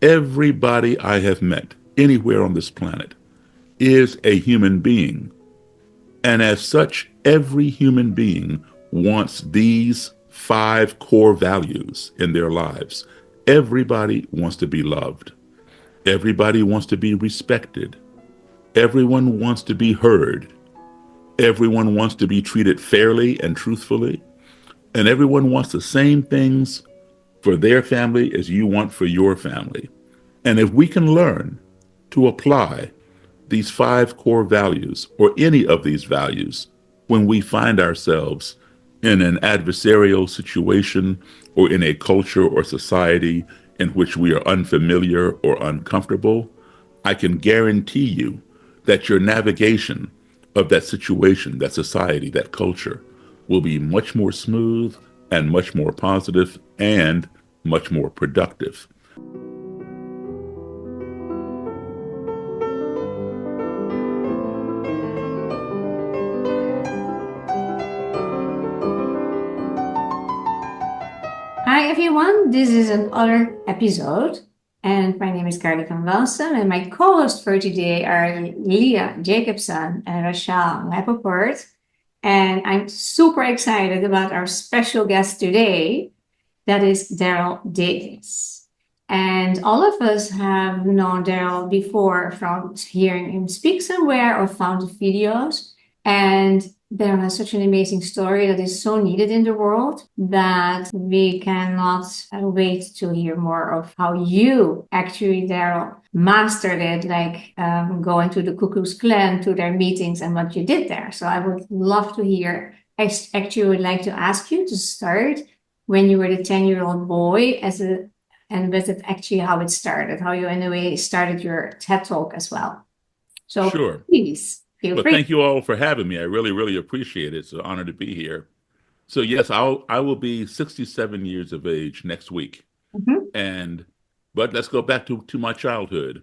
Everybody I have met anywhere on this planet is a human being. And as such, every human being wants these five core values in their lives. Everybody wants to be loved. Everybody wants to be respected. Everyone wants to be heard. Everyone wants to be treated fairly and truthfully. And everyone wants the same things for their family as you want for your family. And if we can learn to apply these five core values or any of these values when we find ourselves in an adversarial situation or in a culture or society in which we are unfamiliar or uncomfortable, I can guarantee you that your navigation of that situation, that society, that culture will be much more smooth and much more positive and much more productive. Hi everyone, this is another episode, and my name is Carly van Welsen, and my co-hosts for today are Leah Jacobson and Rachel Rappaport. And I'm super excited about our special guest today, that is Daryl Davis. And all of us have known Daryl before from hearing him speak somewhere or found videos. And Daryl has such an amazing story that is so needed in the world that we cannot wait to hear more of how you actually, Daryl, mastered it, like going to the Ku Klux Klan, to their meetings and what you did there. So I would love to hear. I actually would like to ask you to start when you were the 10-year-old boy and with it actually how it started, how you in a way started your TED Talk as well. So Sure. please feel Well, free. thank you all for having me. I really, really appreciate it. It's an honor to be here. So yes, I will be 67 years of age next week. Mhm. And but let's go back to my childhood.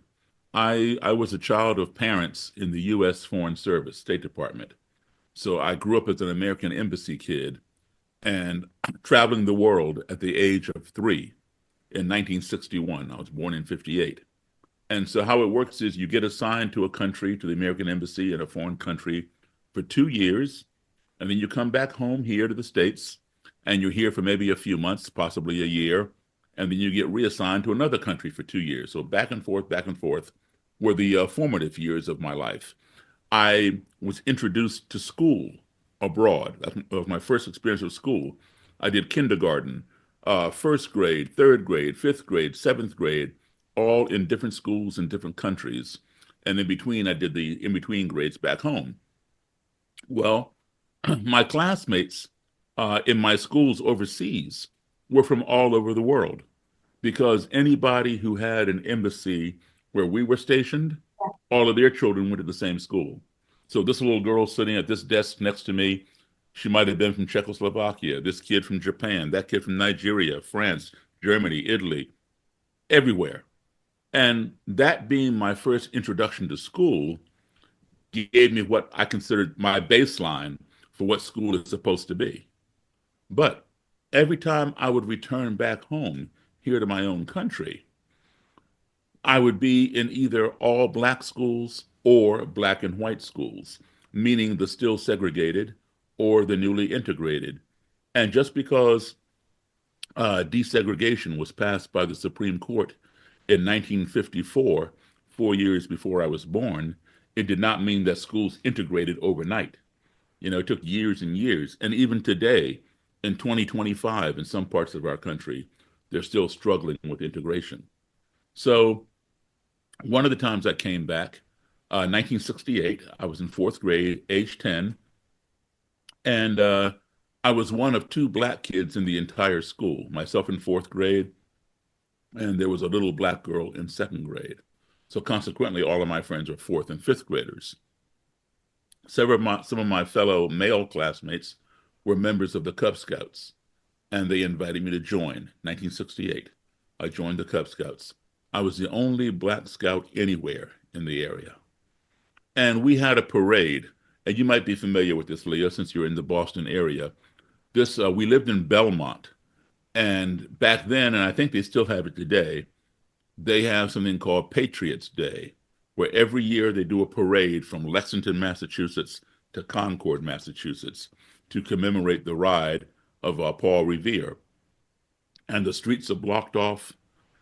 I was a child of parents in the US Foreign Service, State Department. So I grew up as an American embassy kid and traveling the world at the age of 3 in 1961. I was born in 58. And so how it works is you get assigned to a country, to the American embassy in a foreign country for 2 years, and then you come back home here to the States, and you're here for maybe a few months, possibly a year, and then you get reassigned to another country for 2 years. So back and forth were the formative years of my life. I was introduced to school abroad. That was my first experience with school. I did kindergarten, first grade, third grade, fifth grade, seventh grade, all in different schools in different countries. And in between, I did the in between grades back home. Well, my classmates in my schools overseas were from all over the world because anybody who had an embassy where we were stationed, all of their children went to the same school. So this little girl sitting at this desk next to me, she might have been from Czechoslovakia, this kid from Japan, that kid from Nigeria, France, Germany, Italy, everywhere. And that being my first introduction to school gave me what I considered my baseline for what school is supposed to be. But every time I would return back home here to my own country, I would be in either all black schools or black and white schools, meaning the still segregated or the newly integrated. And just because desegregation was passed by the Supreme Court in 1954, 4 years before I was born, it did not mean that schools integrated overnight. You know, it took years and years. And even today, in 2025, in some parts of our country, they're still struggling with integration. So one of the times I came back, 1968, I was in fourth grade, age 10, and I was one of two black kids in the entire school, myself in fourth grade, and there was a little black girl in second grade. So consequently, all of my friends were fourth and fifth graders. Some of my fellow male classmates were members of the Cub Scouts, and they invited me to join. 1968, I joined the Cub Scouts. I was the only black scout anywhere in the area. And we had a parade, and you might be familiar with this, Leah, since you're in the Boston area. We lived in Belmont, and back then, and I think they still have it today, they have something called Patriots Day, where every year they do a parade from Lexington, Massachusetts to Concord, Massachusetts, to commemorate the ride of Paul Revere. And the streets are blocked off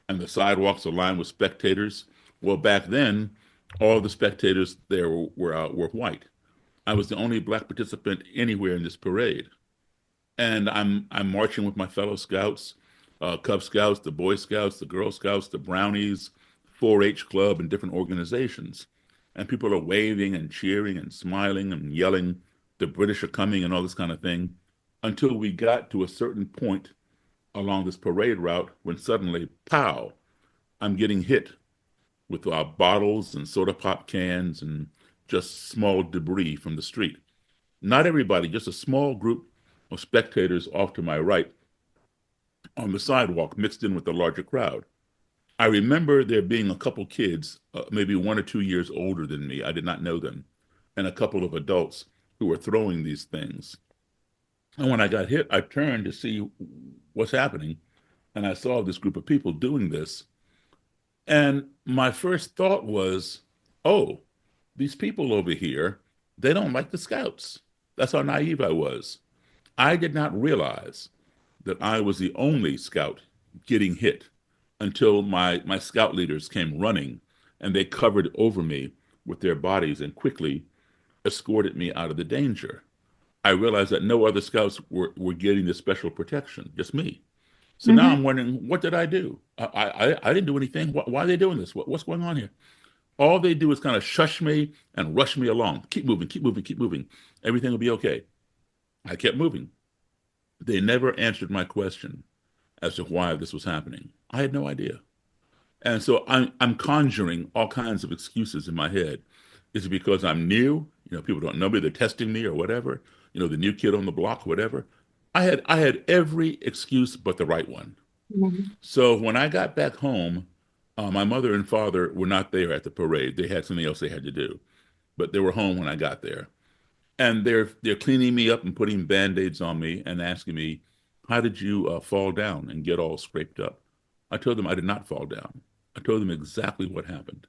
and the sidewalks are lined with spectators. Well, back then, all the spectators there were white. I was the only black participant anywhere in this parade, and I'm marching with my fellow scouts, Cub Scouts, the Boy Scouts, the Girl Scouts, the Brownies, 4-H Club, and different organizations, and people are waving and cheering and smiling and yelling, "The British are coming" and all this kind of thing, until we got to a certain point along this parade route when suddenly, pow! I'm getting hit with bottles and soda pop cans and just small debris from the street. Not everybody, just a small group of spectators off to my right on the sidewalk mixed in with the larger crowd. I remember there being a couple kids, maybe 1 or 2 years older than me. I did not know them, and a couple of adults who were throwing these things. And when I got hit, I turned to see what's happening, and I saw this group of people doing this. And my first thought was, oh, these people over here, they don't like the scouts. That's how naive I was. I did not realize that I was the only scout getting hit until my scout leaders came running and they covered over me with their bodies and quickly escorted me out of the danger. I realized that no other scouts were getting this special protection, just me. So now Mm-hmm. I'm wondering, what did I do? I didn't do anything. Why are they doing this? What's going on here? All they do is kind of shush me and rush me along. Keep moving, keep moving, keep moving. Everything will be okay. I kept moving. They never answered my question as to why this was happening. I had no idea. And so I'm conjuring all kinds of excuses in my head. Is it because I'm new? People don't know me, they're testing me or whatever. The new kid on the block, whatever. I had every excuse but the right one. Mm-hmm. So when I got back home, my mother and father were not there at the parade. They had something else they had to do, but they were home when I got there. And they're cleaning me up and putting band-aids on me and asking me, "How did you fall down and get all scraped up?" I told them I did not fall down. I told them exactly what happened.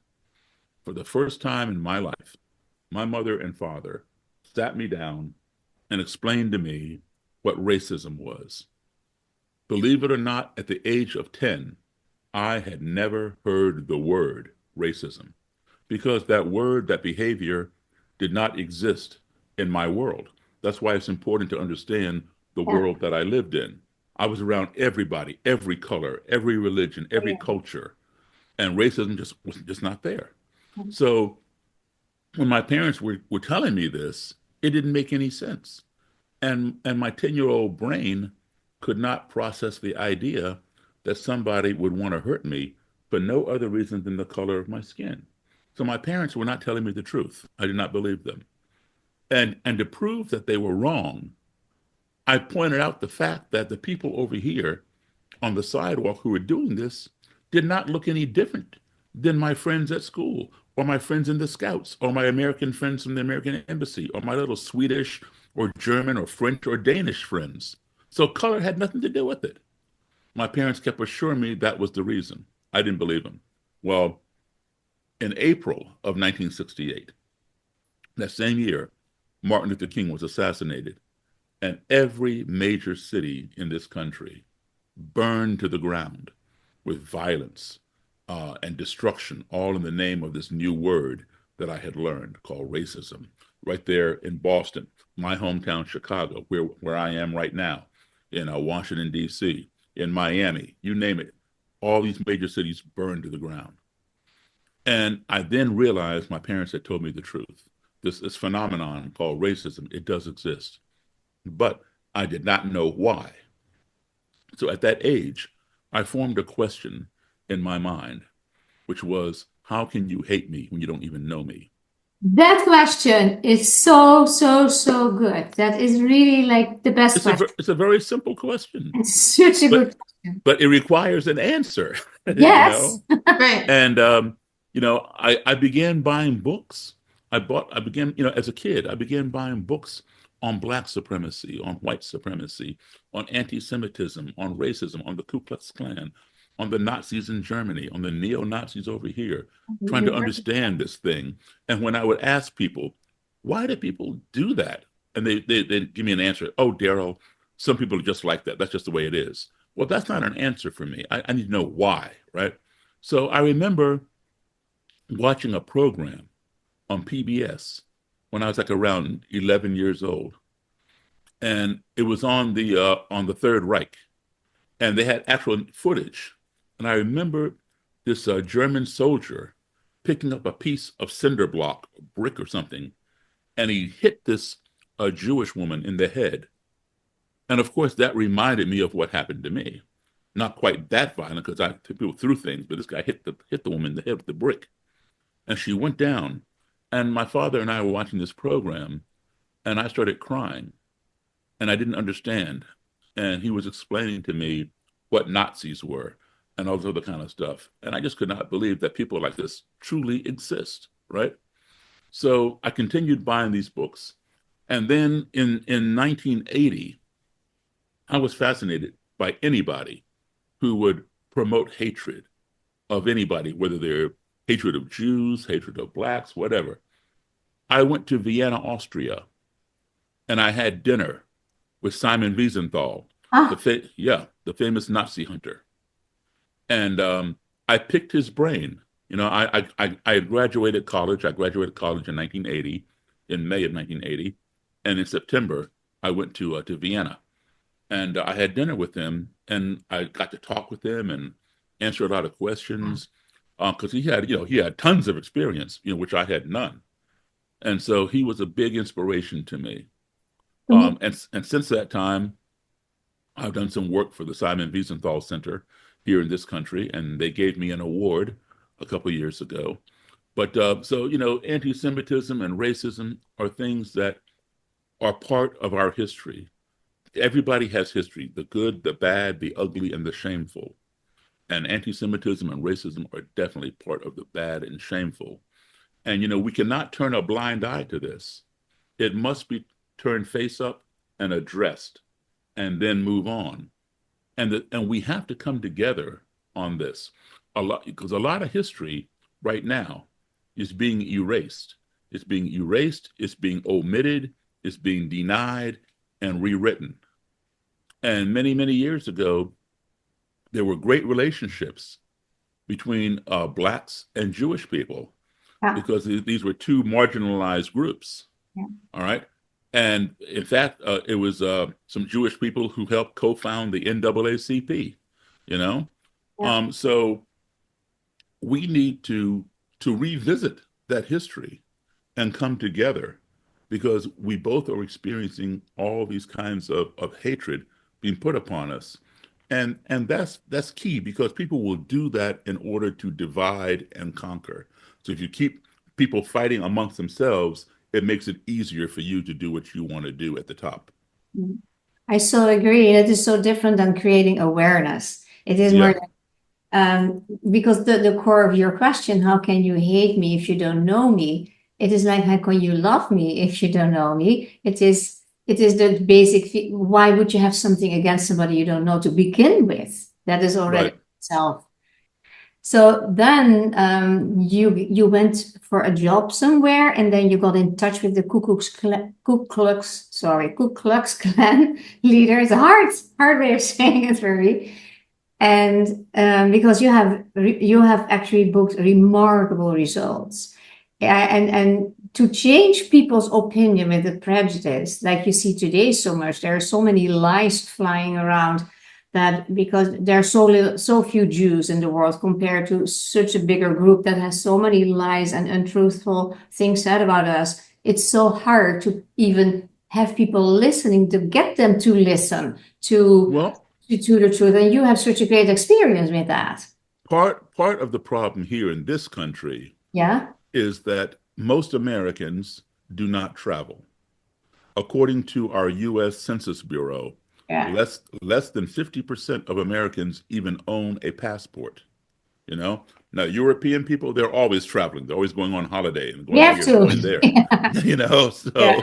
For the first time in my life, my mother and father sat me down and explained to me what racism was. Believe it or not, at the age of 10, I had never heard the word racism because that word, that behavior did not exist in my world. That's why it's important to understand the Yeah. world that I lived in. I was around everybody, every color, every religion, Oh, every yeah. culture, and racism just was just not there. Mm-hmm. So when my parents were telling me this, it didn't make any sense. And my 10-year-old brain could not process the idea that somebody would want to hurt me for no other reason than the color of my skin. So my parents were not telling me the truth. I did not believe them. And to prove that they were wrong, I pointed out the fact that the people over here on the sidewalk who were doing this did not look any different than my friends at school or my friends in the Scouts or my American friends from the American Embassy or my little Swedish or German or French or Danish friends. So color had nothing to do with it. My parents kept assuring me that was the reason. I didn't believe them. Well, in April of 1968, that same year, Martin Luther King was assassinated, and every major city in this country burned to the ground with violence and destruction, all in the name of this new word that I had learned called racism. Right there in Boston, my hometown, Chicago, where I am right now, in Washington, D.C., in Miami, you name it, all these major cities burned to the ground. And I then realized my parents had told me the truth. This phenomenon called racism, it does exist. But I did not know why. So at that age, I formed a question in my mind, which was, how can you hate me when you don't even know me? That question is so, so, so good. That is really like the best question. It's a very simple question, It's such a but good question. but it requires an answer, you Yes. know. Right. And I began buying books. I began, as a kid, I began buying books on black supremacy, on white supremacy, on anti-Semitism, on racism, on the Ku Klux Klan. on the Nazis in Germany, on the neo-Nazis over here, trying You to work. understand this thing. And when I would ask people, why do people do that? And they give me an answer. Oh, Daryl, some people are just like that. That's just the way it is. Well, that's not an answer for me. I need to know why, right? So I remember watching a program on PBS when I was like around 11 years old, and it was on the Third Reich, and they had actual footage. And I remember this German soldier picking up a piece of cinder block, brick or something, and he hit this Jewish woman in the head. And of course, that reminded me of what happened to me. Not quite that violent because people threw things, but this guy hit the woman in the head with the brick, and she went down. And my father and I were watching this program, and I started crying, and I didn't understand. And he was explaining to me what Nazis were and all this other kind of stuff. And I just could not believe that people like this truly exist, right? So I continued buying these books. And then in 1980, I was fascinated by anybody who would promote hatred of anybody, whether they're hatred of Jews, hatred of blacks, whatever. I went to Vienna, Austria, and I had dinner with Simon Wiesenthal, Ah, the famous Nazi hunter, and I picked his brain. You know, I graduated college. I graduated college in 1980, in May of 1980, and in September I went to Vienna, and I had dinner with him, and I got to talk with him and answer a lot of questions because he had tons of experience, which I had none, and so he was a big inspiration to me. to me. And since that time, I've done some work for the Simon Wiesenthal Center here in this country, and they gave me an award a couple of years ago. But so, anti-Semitism and racism are things that are part of our history. Everybody has history, the good, the bad, the ugly, and the shameful. And anti-Semitism and racism are definitely part of the bad and shameful. And, we cannot turn a blind eye to this. It must be turned face up and addressed and then move on. And we have to come together on this a lot because a lot of history right now is being erased. It's being erased, it's being omitted, it's being denied and rewritten. And many, many years ago, there were great relationships between blacks and Jewish people Yeah, because these were two marginalized groups. yeah, All right. And in fact, it was some Jewish people who helped co-found the NAACP, you know? yeah. So we need to revisit that history and come together because we both are experiencing all these kinds of hatred being put upon us. And that's key because people will do that in order to divide and conquer. So if you keep people fighting amongst themselves, it makes it easier for you to do what you want to do at the top. Mm. I so agree. It is so different than creating awareness. It is more Yeah, because the core of your question, how can you hate me if you don't know me? It is like, how can you love me if you don't know me? It is the basic, why would you have something against somebody you don't know to begin with? That is already right. itself. So then you went for a job somewhere, and then you got in touch with the Ku Klux Klan leader. It's a hard way of saying it for me. And because you have actually booked remarkable results. And to change people's opinion with the prejudice, like you see today so much, there are so many lies flying around that because there are so few Jews in the world compared to such a bigger group that has so many lies and untruthful things said about us, it's so hard to even have people listening, to get them to listen Well, to the truth. And you have such a great experience with that. part of the problem here in this country Yeah. is that most Americans do not travel. According to our US Census Bureau, Yeah. less than 50% of Americans even own a passport, you know? Now, European people, they're always traveling. They're always going on holiday and We going have here and to. going there, Yeah. Yeah. So,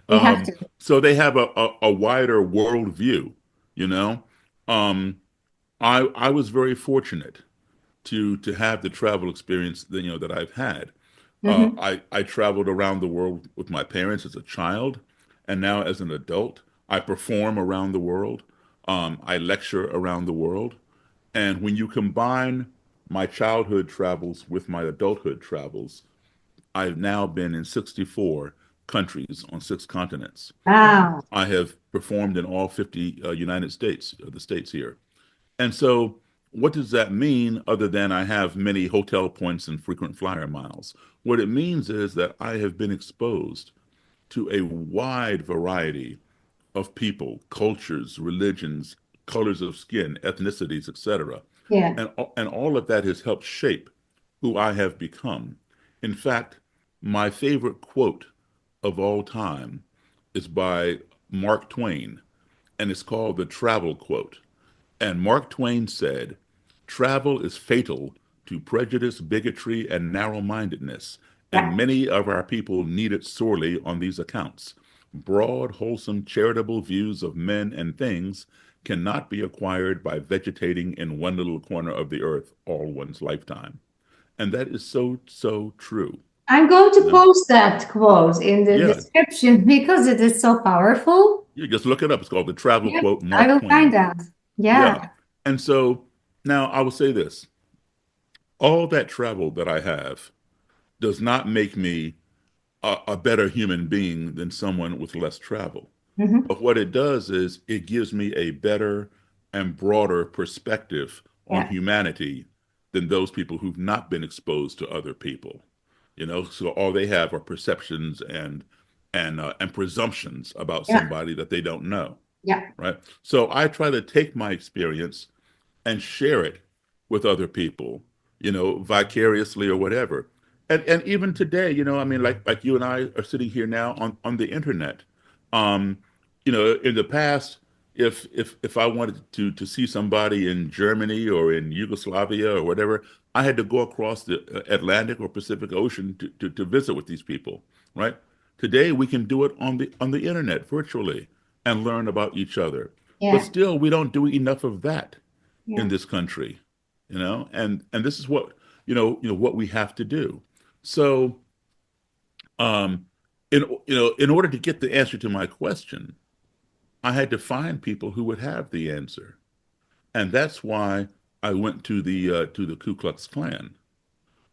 We have to. so they have a wider worldview, you know? Um, I was very fortunate to have the travel experience that that I've had. Mm-hmm. I traveled around the world with my parents as a child, and now as an adult, I perform around the world. I lecture around the world, and when you combine my childhood travels with my adulthood travels, I've now been in 64 countries on 6 continents. Wow. I have performed in all 50 United States, the states here. And so, what does that mean other than I have many hotel points and frequent flyer miles? What it means is that I have been exposed to a wide variety of people, cultures, religions, colors of skin, ethnicities, etc. Yeah. And all of that has helped shape who I have become. In fact, my favorite quote of all time is by Mark Twain, and it's called the travel quote. And Mark Twain said, "Travel is fatal to prejudice, bigotry, and narrow mindedness, and Yeah. many of our people need it sorely on these accounts. Broad, wholesome, charitable views of men and things cannot be acquired by vegetating in one little corner of the earth all one's lifetime." And that is so, so true. I'm going You to know? post that quote in the Yeah. description because it is so powerful. You just look it up. It's called the travel Yep, quote, I Mark will find Twain. out. Yeah. Yeah. And so now I will say this, all that travel that I have does not make me a better human being than someone with less travel. Hmm. But what it does is it gives me a better and broader perspective on Yeah. humanity than those people who've not been exposed to other people. So all they have are perceptions and presumptions about Yeah. somebody that they don't know, Yeah. right? So I try to take my experience and share it with other people, vicariously or whatever. And even today, I mean, like you and I are sitting here now on the internet. Um, in the past, if I wanted to see somebody in Germany or in Yugoslavia or whatever, I had to go across the Atlantic or Pacific Ocean to visit with these people, right? Today we can do it on the internet virtually and learn about each other. But Yeah. still, we don't do enough of that in Yeah. this country, and this is what what we have to do. So, um, in order to get the answer to my question, I had to find people who would have the answer, and that's why I went to the Ku Klux Klan.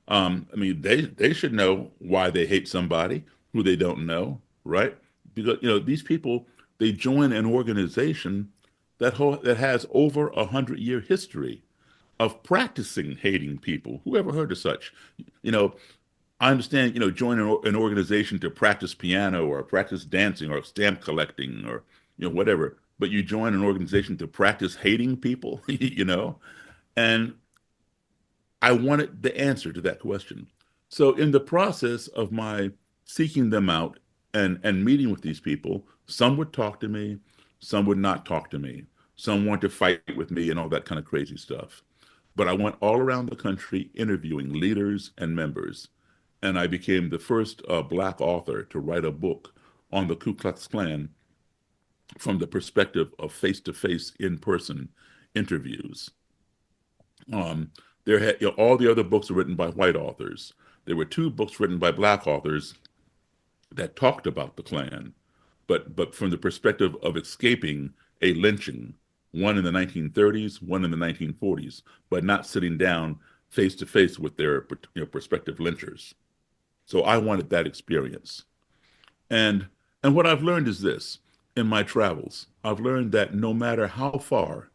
I mean, they should know why they hate somebody who they don't know, right? Because these people, they join an organization that has over 100-year history of practicing hating people. Who ever heard of such? You know, I understand, joining an organization to practice piano or practice dancing or stamp collecting or, whatever, but you join an organization to practice hating people, and I wanted the answer to that question. So in the process of my seeking them out and meeting with these people, some would talk to me, some would not talk to me. Some wanted to fight with me and all that kind of crazy stuff. But I went all around the country interviewing leaders and members. And I became the first Black author to write a book on the Ku Klux Klan from the perspective of face to face, in person interviews. Um, all the other books were written by white authors. There were two books written by Black authors that talked about the Klan, but from the perspective of escaping a lynching, one in the 1930s, one in the 1940s, but not sitting down face to face with their prospective lynchers. So I wanted that experience. And and what I've learned is this in my travels. I've learned that no matter how far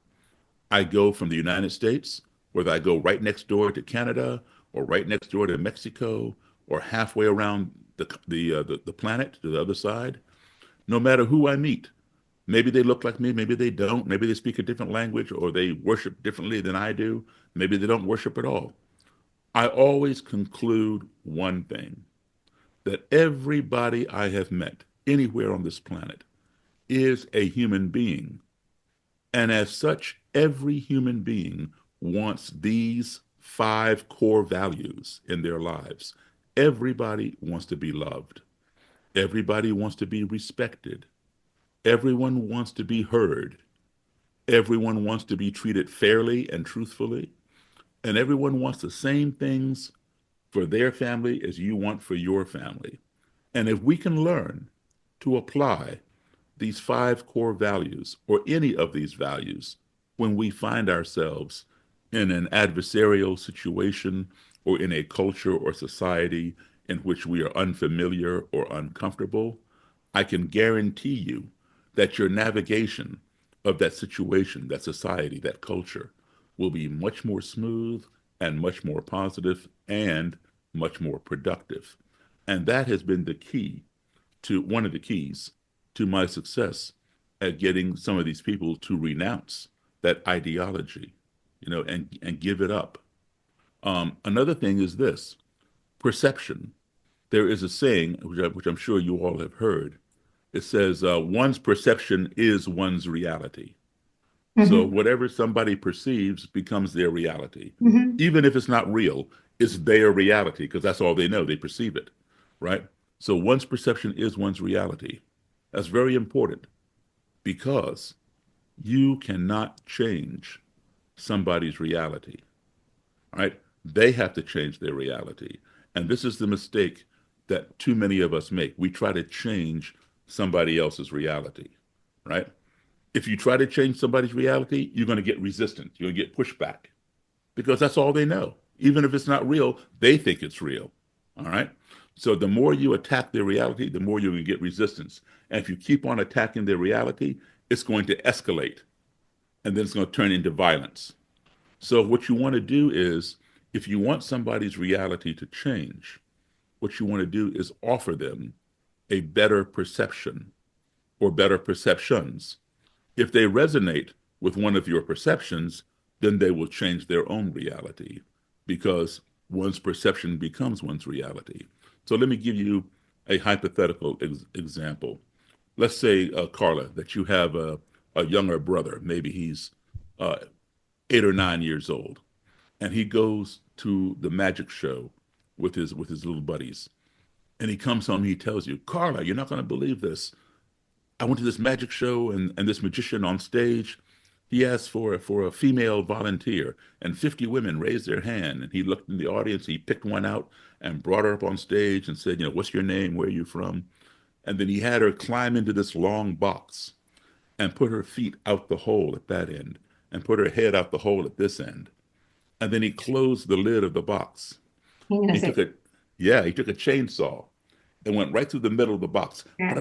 I go from the United States, whether I go right next door to Canada or right next door to Mexico or halfway around the planet to the other side, no matter who I meet, maybe they look like me, maybe they don't, maybe they speak a different language or they worship differently than I do, maybe they don't worship at all. I always conclude one thing, that everybody I have met anywhere on this planet is a human being. And as such, every human being wants these 5 core values in their lives. Everybody wants to be loved. Everybody wants to be respected. Everyone wants to be heard. Everyone wants to be treated fairly and truthfully, and everyone wants the same things for their family as you want for your family. And if we can learn to apply these five core values or any of these values when we find ourselves in an adversarial situation or in a culture or society in which we are unfamiliar or uncomfortable, I can guarantee you that your navigation of that situation, that society, that culture will be much more smooth and much more positive and much more productive. And that has been the key to one of the keys to my success at getting some of these people to renounce that ideology, and give it up. Another thing is this perception. There is a saying, which I'm sure you all have heard. It says, one's perception is one's reality. So Mm-hmm. whatever somebody perceives becomes their reality. Mm-hmm. Even if it's not real, it's their reality because that's all they know. They perceive it, right? So one's perception is one's reality. That's very important because you cannot change somebody's reality, right? They have to change their reality. And this is the mistake that too many of us make. We try to change somebody else's reality, right? If you try to change somebody's reality, you're going to get resistance. You're going to get pushback because that's all they know. Even if it's not real, they think it's real. All right. So the more you attack their reality, the more you're going to get resistance. And if you keep on attacking their reality, it's going to escalate and then it's going to turn into violence. So what you want to do is, if you want somebody's reality to change, what you want to do is offer them a better perception or better perceptions. If they resonate with one of your perceptions, then they will change their own reality because one's perception becomes one's reality. So let me give you a hypothetical example. Let's say, Carla, that you have a younger brother. Maybe he's uh, 8 or 9 years old, and he goes to the magic show with his little buddies. And he comes home, and he tells you, Carla, you're not going to believe this. I went to this magic show, and this magician on stage, he asked for a female volunteer, and 50 women raised their hand. And he looked in the audience, he picked one out and brought her up on stage and said, what's your name? Where are you from? And then he had her climb into this long box and put her feet out the hole at that end and put her head out the hole at this end. And then he closed the lid of the box. Hang on a He took sec. a Yeah, he took a chainsaw and went right through the middle of the box. Yeah.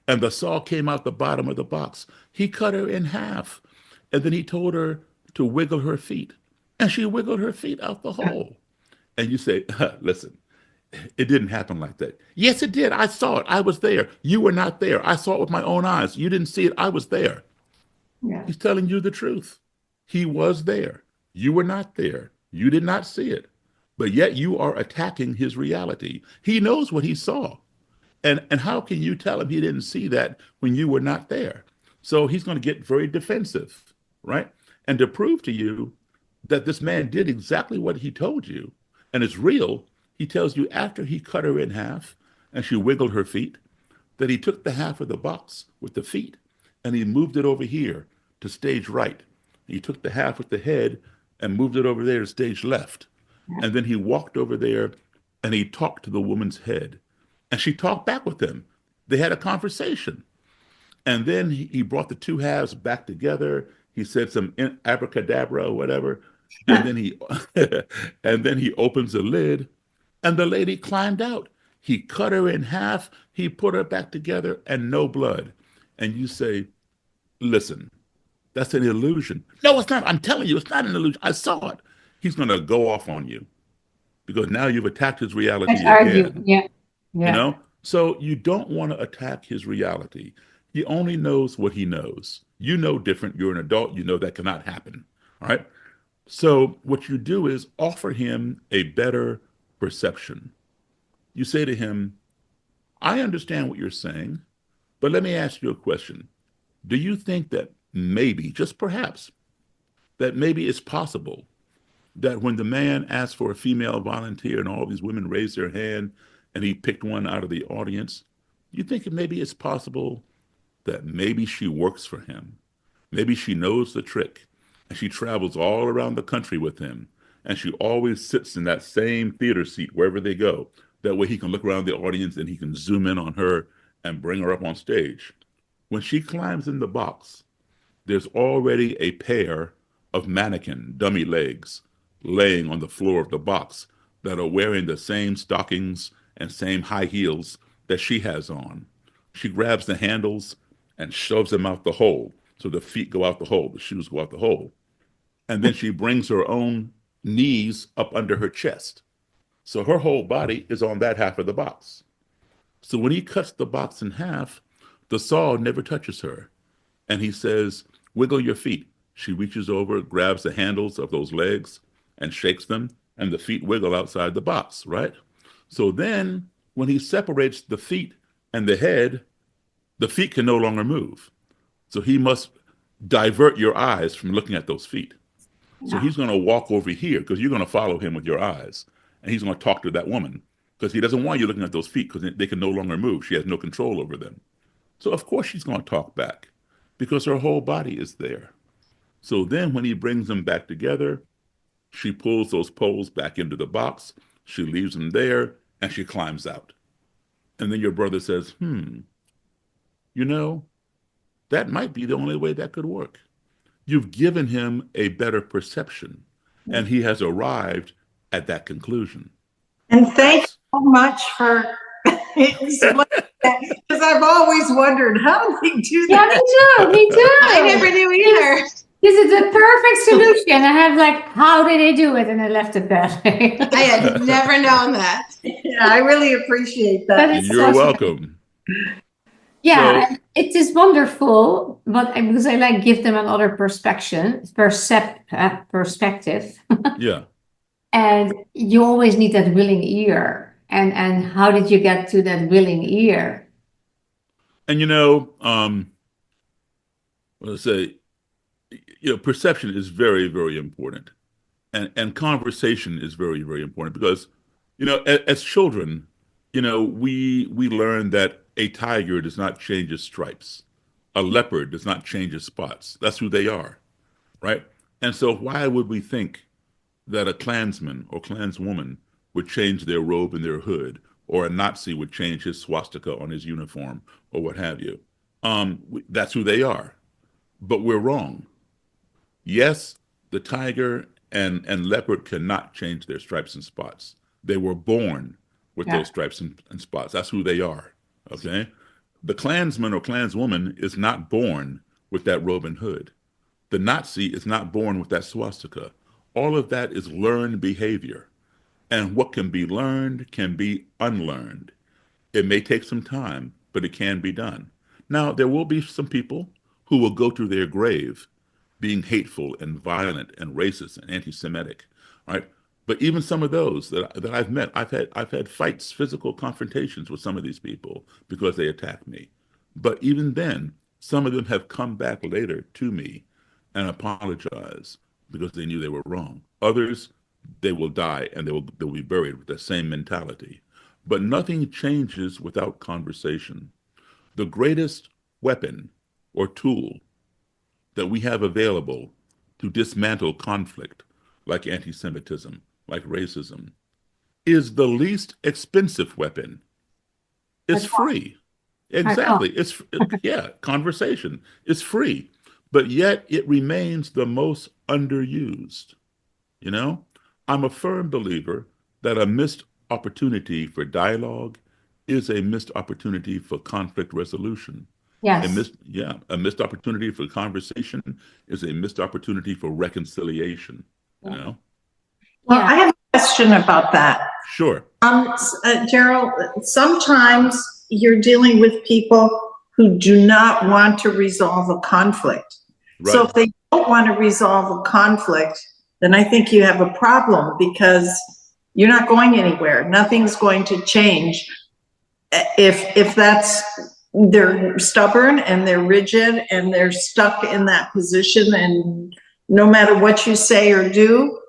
And the saw came out the bottom of the box. He cut her in half. And then he told her to wiggle her feet. And she wiggled her feet out the hole. And you say, listen, it didn't happen like that. Yes, it did. I saw it. I was there. You were not there. I saw it with my own eyes. You didn't see it. I was there. Yeah. He's telling you the truth. He was there. You were not there. You did not see it. But yet you are attacking his reality. He knows what he saw. And how can you tell him he didn't see that when you were not there? So he's going to get very defensive, right? And to prove to you that this man did exactly what he told you and it's real, he tells you after he cut her in half and she wiggled her feet, that he took the half of the box with the feet and he moved it over here to stage right. He took the half with the head and moved it over there to stage left. Yeah. And then he walked over there and he talked to the woman's head. And she talked back with him. They had a conversation. And then he brought the two halves back together. He said some abracadabra or whatever. And then he and then he opens the lid and the lady climbed out. He cut her in half. He put her back together and no blood. And you say, listen, that's an illusion. No, it's not. I'm telling you, it's not an illusion. I saw it. He's going to go off on you because now you've attacked his Let's reality argue. again. Yeah. You Yeah. know? So you don't want to attack his reality. He only knows what he knows. You know different. You're an adult. You know that cannot happen. All right. So what you do is offer him a better perception. You say to him, I understand what you're saying, but let me ask you a question. Do you think that maybe, just perhaps, that maybe it's possible that when the man asked for a female volunteer and all these women raised their hand and he picked one out of the audience, you think maybe it's possible that maybe she works for him. Maybe she knows the trick, and she travels all around the country with him, and she always sits in that same theater seat wherever they go. That way he can look around the audience and he can zoom in on her and bring her up on stage. When she climbs in the box, there's already a pair of mannequin dummy legs laying on the floor of the box that are wearing the same stockings and same high heels that she has on. She grabs the handles and shoves them out the hole. So the feet go out the hole, the shoes go out the hole. And then she brings her own knees up under her chest. So her whole body is on that half of the box. So when he cuts the box in half, the saw never touches her. And he says, wiggle your feet. She reaches over, grabs the handles of those legs and shakes them, and the feet wiggle outside the box, right? So then when he separates the feet and the head, the feet can no longer move. So he must divert your eyes from looking at those feet. So he's going to walk over here because you're going to follow him with your eyes. And he's going to talk to that woman because he doesn't want you looking at those feet because they can no longer move. She has no control over them. So of course she's going to talk back because her whole body is there. So then when he brings them back together, she pulls those poles back into the box. She leaves them there and she climbs out. And then your brother says, you know, that might be the only way that could work. You've given him a better perception, and he has arrived at that conclusion. And thank you so much for explaining that, because I've always wondered how do they do Yeah, that. me too. I never knew either. This is the perfect solution. I have like, how did they do it? And I left it that way. I had never known that. Yeah, I really appreciate that. That is You're so welcome. Yeah, So- and it is wonderful, but because I like give them another perspective. Yeah. And you always need that willing ear. And how did you get to that willing ear? And you know, let's say, you know, perception is very, very important. And conversation is very, very important because, you know, as children, you know, we learn that a tiger does not change its stripes. A leopard does not change its spots. That's who they are, right? And so why would we think that a Klansman or Klanswoman would change their robe and their hood, or a Nazi would change his swastika on his uniform, or what have you? That's who they are. But we're wrong. Yes, the tiger and leopard cannot change their stripes and spots. They were born with those stripes and spots. That's who they are, okay? The Klansman or Klanswoman is not born with that robe and hood. The Nazi is not born with that swastika. All of that is learned behavior. And what can be learned can be unlearned. It may take some time, but it can be done. Now, there will be some people who will go to their grave being hateful and violent and racist and anti-Semitic, right? But even some of those that I've met, I've had fights, physical confrontations with some of these people because they attacked me. But even then, some of them have come back later to me and apologize because they knew they were wrong. Others, they will die and they'll be buried with the same mentality. But nothing changes without conversation. The greatest weapon or tool that we have available to dismantle conflict, like anti-Semitism, like racism, is the least expensive weapon. It's free. Exactly. Conversation. It's free. But yet it remains the most underused. You know, I'm a firm believer that a missed opportunity for dialogue is a missed opportunity for conflict resolution. Yes. A missed opportunity for conversation is a missed opportunity for reconciliation. You know? Well, I have a question about that. Sure. Daryl, sometimes you're dealing with people who do not want to resolve a conflict. Right. So if they don't want to resolve a conflict, then I think you have a problem because you're not going anywhere. Nothing's going to change. If that's, they're stubborn and they're rigid and they're stuck in that position, and no matter what you say or do,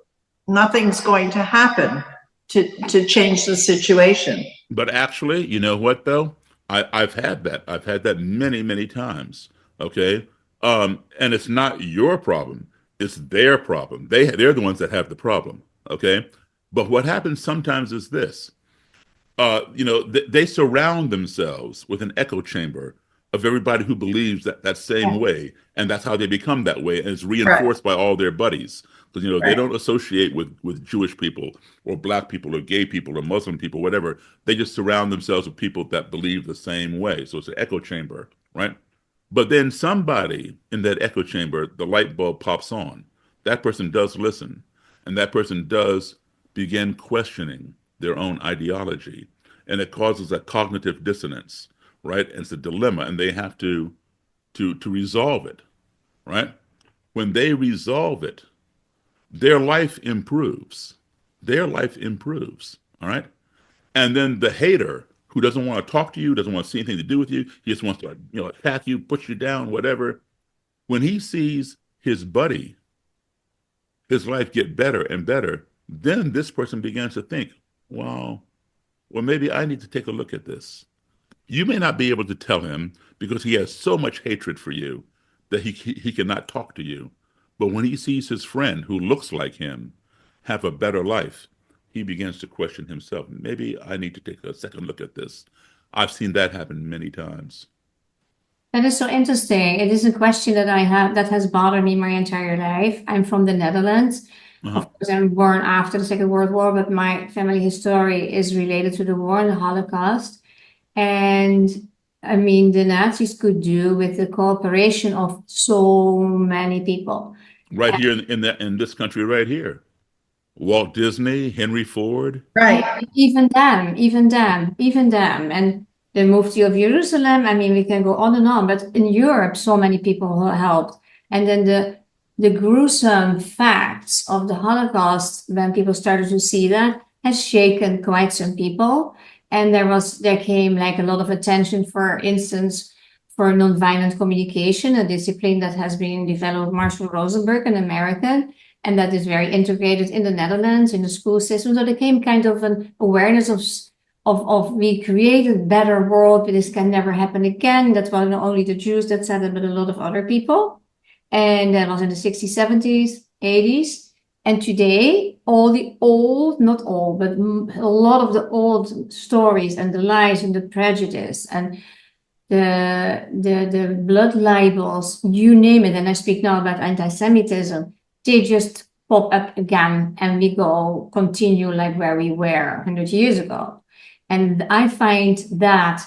nothing's going to happen to change the situation. But actually, you know what though? I've had that. I've had that many, many times. Okay. And it's not your problem. It's their problem. They're the ones that have the problem. Okay. But what happens sometimes is this. They surround themselves with an echo chamber of everybody who believes that same Yeah. way, and that's how they become that way, and it's Right, reinforced by all their buddies. Because they right. don't associate with Jewish people or black people or gay people or Muslim people, whatever. They just surround themselves with people that believe the same way. So it's an echo chamber, right? But then somebody in that echo chamber, the light bulb pops on. That person does listen, and that person does begin questioning their own ideology. And it causes a cognitive dissonance, right? And it's a dilemma, and they have to resolve it, right? When they resolve it, their life improves. Their life improves, all right? And then the hater who doesn't want to talk to you, doesn't want to see anything to do with you, he just wants to, attack you, push you down, whatever. When he sees his buddy, his life get better and better, then this person begins to think, well, maybe I need to take a look at this. You may not be able to tell him because he has so much hatred for you that he cannot talk to you. But when he sees his friend who looks like him have a better life, he begins to question himself. Maybe I need to take a second look at this. I've seen that happen many times. That is so interesting. It is a question that I have that has bothered me my entire life. I'm from the Netherlands. Uh-huh. Of course, I'm born after the Second World War, but my family history is related to the war and the Holocaust. And I mean, the Nazis could do with the cooperation of so many people. Right here in this country, right here. Walt Disney, Henry Ford. Right. Even them, even them, even them. And the Mufti of Jerusalem, I mean, we can go on and on, but in Europe, so many people who helped. And then the gruesome facts of the Holocaust, when people started to see that, has shaken quite some people. And there came like a lot of attention, for instance, for nonviolent communication, a discipline that has been developed, Marshall Rosenberg, an American, and that is very integrated in the Netherlands, in the school system. So there came kind of an awareness of we created a better world, but this can never happen again. That's not only the Jews that said it, but a lot of other people. And that was in the 60s, 70s, 80s. And today, all the old, not all, but a lot of the old stories and the lies and the prejudice and the blood libels, you name it, and I speak now about anti-Semitism, they just pop up again and we continue like where we were 100 years ago. And I find that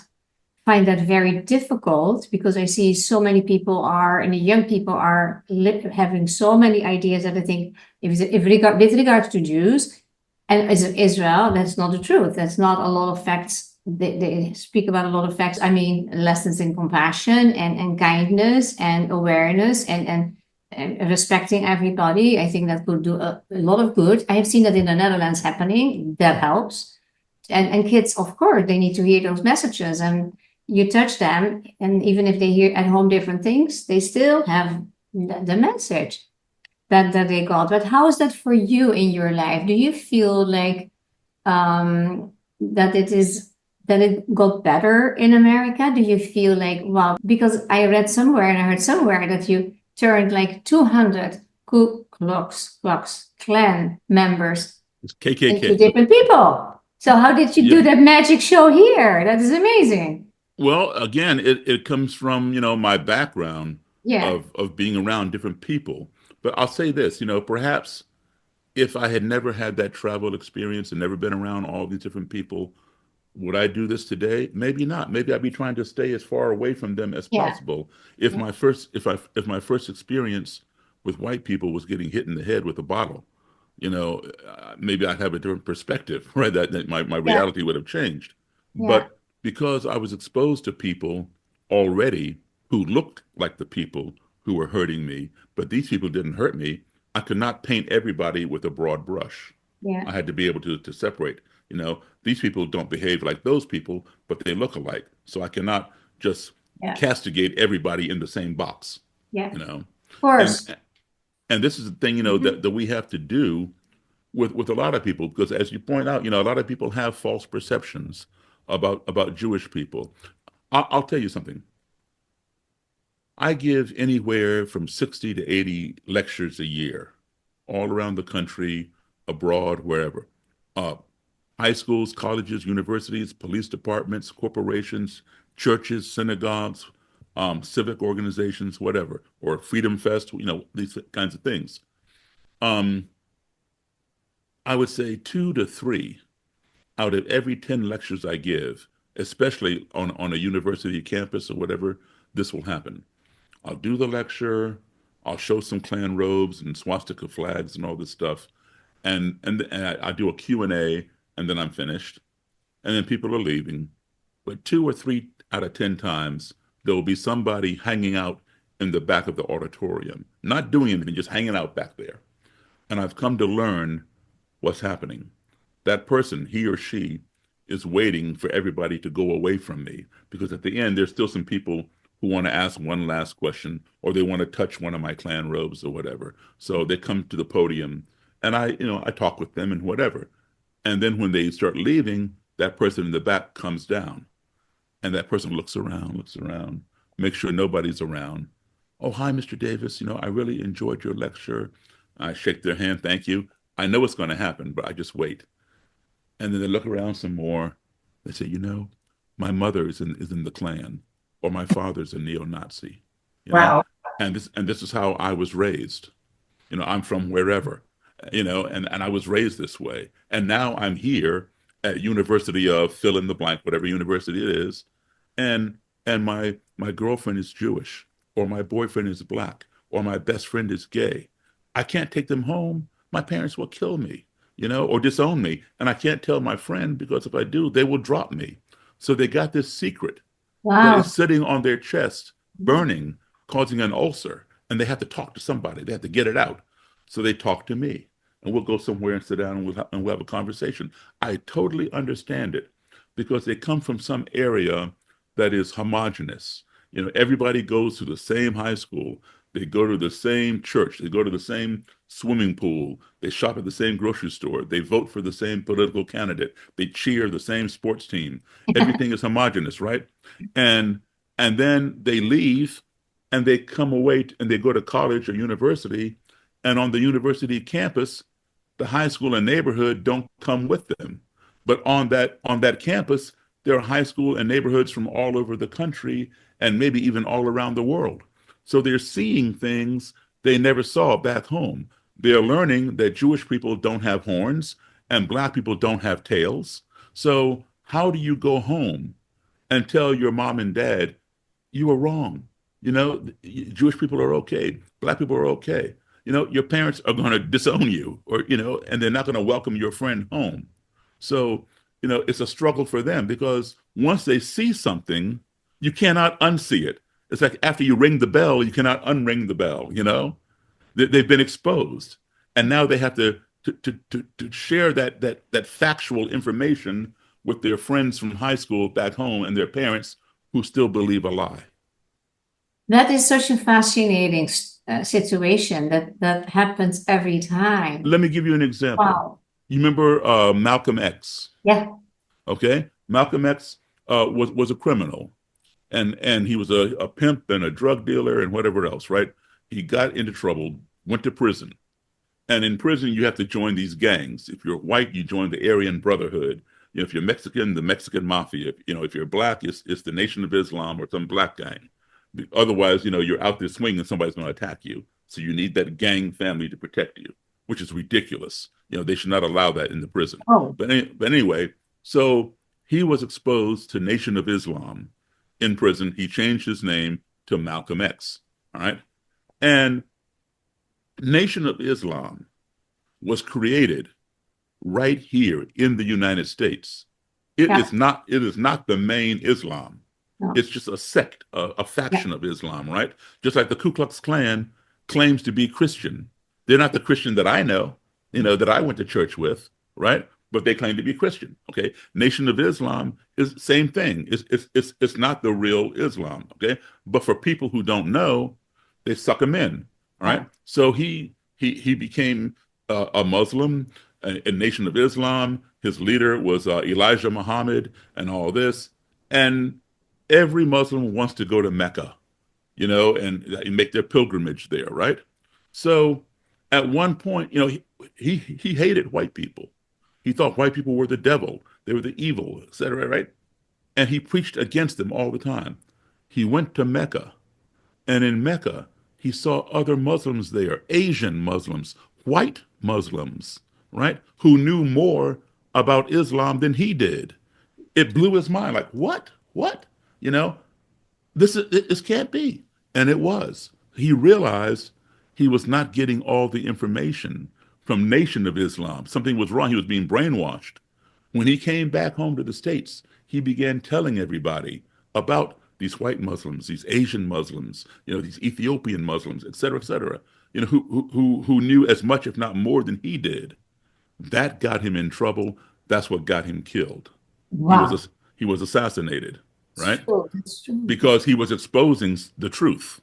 very difficult because I see so many people and the young people are having so many ideas that I think with regards to Jews and Israel, that's not the truth. That's not a lot of facts. They speak about a lot of facts. I mean, lessons in compassion and kindness and awareness and respecting everybody. I think that could do a lot of good. I have seen that in the Netherlands happening. That helps. And kids, of course, they need to hear those messages, and you touch them, and even if they hear at home different things, they still have the message that they got. But how is that for you in your life? Do you feel like that it got better in America? Do you feel like, wow, because I read somewhere and I heard somewhere that you turned like 200 Ku Klux Klan members It's into KKK. different people. So how did you do that magic show here? That is amazing. Well, again, it comes from, my background Yeah. of being around different people. But I'll say this, perhaps if I had never had that travel experience and never been around all these different people, would I do this today? Maybe not. Maybe I'd be trying to stay as far away from them as Yeah. possible. If my first experience with white people was getting hit in the head with a bottle, maybe I'd have a different perspective, right? That my reality would have changed. Yeah. But because I was exposed to people already who looked like the people who were hurting me, but these people didn't hurt me, I could not paint everybody with a broad brush. Yeah. I had to be able to separate. These people don't behave like those people, but they look alike. So I cannot just castigate everybody in the same box. Yeah. Of course. And this is the thing, that we have to do with a lot of people, because as you point out, a lot of people have false perceptions about Jewish people. I'll tell you something. I give anywhere from 60 to 80 lectures a year, all around the country, abroad, wherever. Uh, High schools, colleges, universities, police departments, corporations, churches, synagogues, civic organizations, whatever, or Freedom Fest, these kinds of things. Um, I would say 2 to 3 out of every 10 lectures I give, especially on a university campus or whatever, this will happen. I'll do the lecture, I'll show some Klan robes and swastika flags and all this stuff, and I do a Q&A, and then I'm finished. And then people are leaving. But 2 or 3 out of 10 times, there will be somebody hanging out in the back of the auditorium, not doing anything, just hanging out back there. And I've come to learn what's happening. That person, he or she, is waiting for everybody to go away from me, because at the end, there's still some people who want to ask one last question, or they want to touch one of my Klan robes or whatever. So they come to the podium, and I talk with them and whatever. And then when they start leaving, that person in the back comes down, and that person looks around, makes sure nobody's around. Oh, hi, Mr. Davis. I really enjoyed your lecture. I shake their hand. Thank you. I know what's going to happen, but I just wait. And then they look around some more. They say, my mother is in the Klan, or my father's a neo-Nazi. Wow. And this is how I was raised. I'm from wherever, and I was raised this way. And now I'm here at University of fill in the blank, whatever university it is, and my girlfriend is Jewish, or my boyfriend is black, or my best friend is gay. I can't take them home. My parents will kill me, or disown me. And I can't tell my friend, because if I do, they will drop me. So they got this secret that Wow. is sitting on their chest, burning, causing an ulcer. And they have to talk to somebody. They have to get it out. So they talk to me. And we'll go somewhere and sit down, and we'll have a conversation. I totally understand it, because they come from some area that is homogenous. Everybody goes to the same high school. They go to the same church. They go to the same swimming pool. They shop at the same grocery store. They vote for the same political candidate. They cheer the same sports team. Everything is homogenous, right? And then they leave, and they come away, and they go to college or university. And on the university campus, the high school and neighborhood don't come with them. But on that campus, there are high school and neighborhoods from all over the country, and maybe even all around the world. So they're seeing things they never saw back home. They're learning that Jewish people don't have horns and black people don't have tails. So how do you go home and tell your mom and dad, you were wrong? Jewish people are okay. Black people are okay. Your parents are going to disown you, or, and they're not going to welcome your friend home. So, it's a struggle for them, because once they see something, you cannot unsee it. It's like after you ring the bell, you cannot unring the bell, They've been exposed. And now they have to share that factual information with their friends from high school back home, and their parents who still believe a lie. That is such a fascinating situation that happens every time. Let me give you an example. Wow. You remember Malcolm X? Yeah. Okay, Malcolm X was a criminal, and he was a pimp and a drug dealer and whatever else, right? He got into trouble, went to prison, and in prison you have to join these gangs. If you're white, you join the Aryan Brotherhood. If you're Mexican, the Mexican Mafia. If you're black, it's the Nation of Islam or some black gang. Otherwise, you're out there swinging, and somebody's going to attack you. So you need that gang family to protect you, which is ridiculous. They should not allow that in the prison. Oh. But anyway, so he was exposed to Nation of Islam in prison. He changed his name to Malcolm X. All right. And Nation of Islam was created right here in the United States. It is not the main Islam. No. It's just a sect, a faction of Islam, right? Just like the Ku Klux Klan claims to be Christian. They're not the Christian that I know, that I went to church with, right? But they claim to be Christian. Okay, Nation of Islam is the same thing. It's not the real Islam. Okay, but for people who don't know, they suck him in. All right. So he became a Muslim, a Nation of Islam. His leader was Elijah Muhammad, and all this. And every Muslim wants to go to Mecca, and make their pilgrimage there, right? So at one point, he hated white people. He thought white people were the devil. They were the evil, etc., right? And he preached against them all the time. He went to Mecca, and in Mecca, he saw other Muslims there, Asian Muslims, white Muslims, right? Who knew more about Islam than he did. It blew his mind. Like, what? What? You know, this can't be. And it was. He realized he was not getting all the information from Nation of Islam. Something was wrong. He was being brainwashed. When he came back home to the States, he began telling everybody about these white Muslims, these Asian Muslims, these Ethiopian Muslims, et cetera, who knew as much, if not more, than he did. That got him in trouble. That's what got him killed. Wow. He was assassinated, right? It's true. Because he was exposing the truth.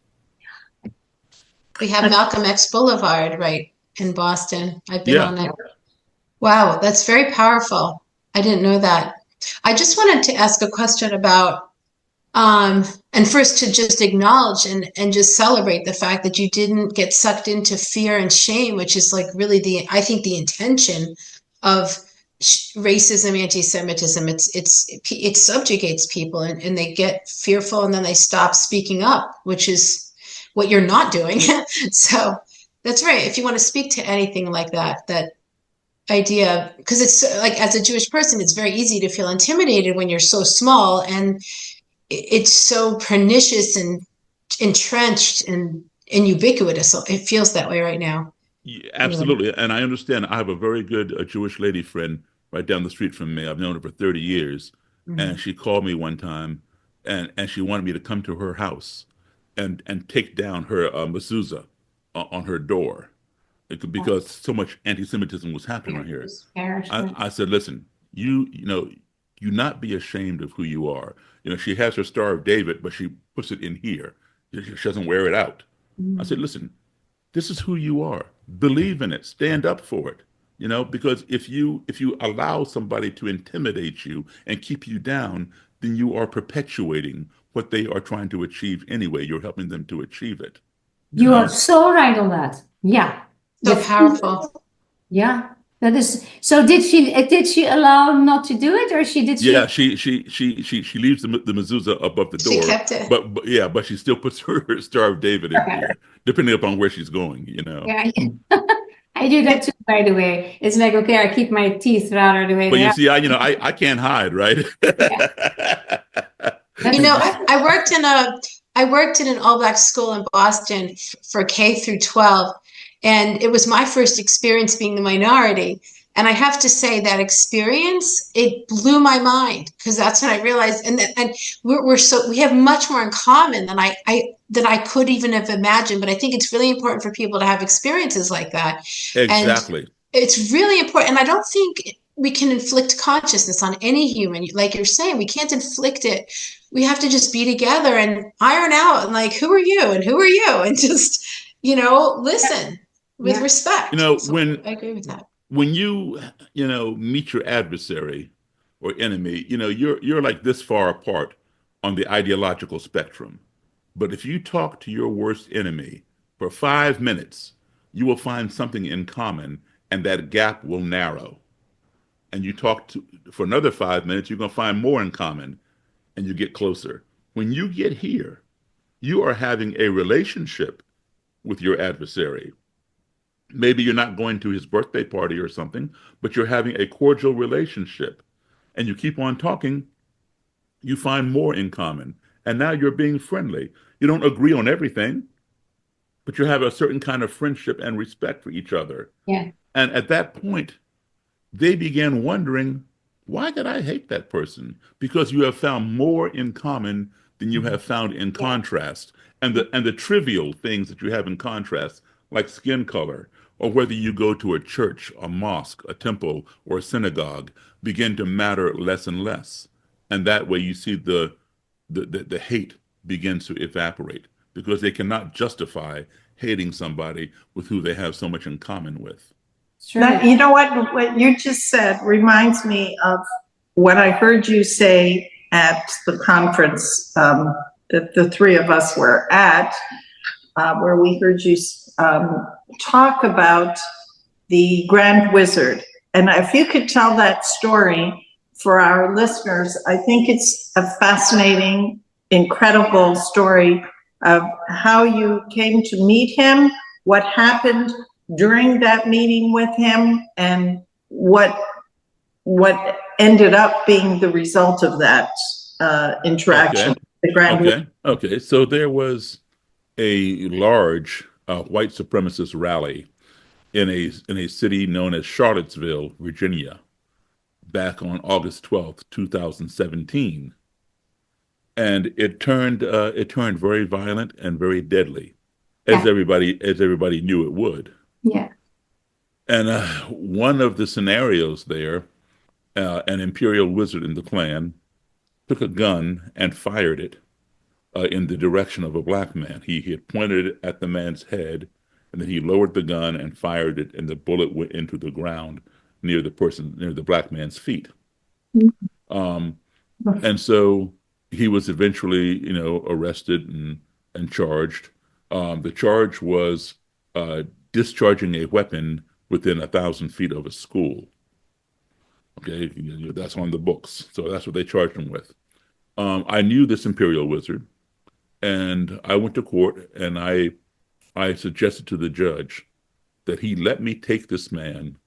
We have Malcolm X Boulevard right in Boston. I've been on it. Wow, that's very powerful. I didn't know that. I just wanted to ask a question about, and first to just acknowledge and just celebrate the fact that you didn't get sucked into fear and shame, which is like really I think the intention of racism, anti-Semitism. It subjugates people and they get fearful and then they stop speaking up, which is what you're not doing. So that's right. If you want to speak to anything like that idea, because it's like, as a Jewish person, it's very easy to feel intimidated when you're so small, and it's so pernicious and entrenched and ubiquitous. It feels that way right now. Yeah, absolutely. And I understand. I have a very good Jewish lady friend right down the street from me. I've known her for 30 years. Mhm. And she called me one time and she wanted me to come to her house and take down her mezuzah on her door because so much anti-Semitism was happening right here. I said, listen, you not be ashamed of who you are. She has her Star of David, but she puts it in here. She doesn't wear it out. I said, listen, this is who you are. Believe in it. Stand up for it. Because if you allow somebody to intimidate you and keep you down, then you are perpetuating what they are trying to achieve anyway. You're helping them to achieve it. You are so right on that. Yeah. So powerful. Yeah. That is. So did she allow not to do it, or did she? Yeah, she leaves the mezuzah above the door. She kept it. But she still puts her Star of David in here, depending upon where she's going. Yeah. I do that too, by the way. It's like, okay, I keep my teeth rather the way. But you see, I can't hide, right? I worked in an all-black school in Boston for K through 12, and it was my first experience being the minority. And I have to say that experience, it blew my mind, because that's when I realized, and we have much more in common than I could even have imagined. But I think it's really important for people to have experiences like that. Exactly. And it's really important. And I don't think we can inflict consciousness on any human. Like you're saying, we can't inflict it. We have to just be together and iron out, and like, who are you and who are you? And just, listen with respect. So I agree with that. When you meet your adversary or enemy, you're like this far apart on the ideological spectrum. But if you talk to your worst enemy for 5 minutes, you will find something in common, and that gap will narrow. And you talk for another 5 minutes, you're going to find more in common, and you get closer. When you get here, you are having a relationship with your adversary. Maybe you're not going to his birthday party or something, but you're having a cordial relationship, and you keep on talking, you find more in common. And now you're being friendly. You don't agree on everything, but you have a certain kind of friendship and respect for each other. Yeah. And at that point, they began wondering, why did I hate that person? Because you have found more in common than you have found in contrast. And the trivial things that you have in contrast, like skin color, or whether you go to a church, a mosque, a temple, or a synagogue, begin to matter less and less. And that way you see the hate begins to evaporate, because they cannot justify hating somebody with who they have so much in common with. Sure. Now, you know what you just said reminds me of what I heard you say at the conference that the three of us were at, where we heard you talk about the Grand Wizard. And if you could tell that story for our listeners, I think it's a fascinating, incredible story of how you came to meet him, what happened during that meeting with him, and what ended up being the result of that interaction. Okay. The Grand Okay. So there was a large white supremacist rally in a city known as Charlottesville, Virginia, back on August 12th, 2017. And it turned very violent and very deadly, as Yeah. everybody knew it would. Yeah. And one of the scenarios there, an Imperial wizard in the Klan took a gun and fired it in the direction of a black man. He had pointed it at the man's head, and then he lowered the gun and fired it, and the bullet went into the ground near the black man's feet. And so he was eventually, arrested and charged. The charge was discharging a weapon within 1,000 feet of a school. Okay, that's on the books. So that's what they charged him with. I knew this Imperial wizard, and I went to court, and I suggested to the judge that he let me take this man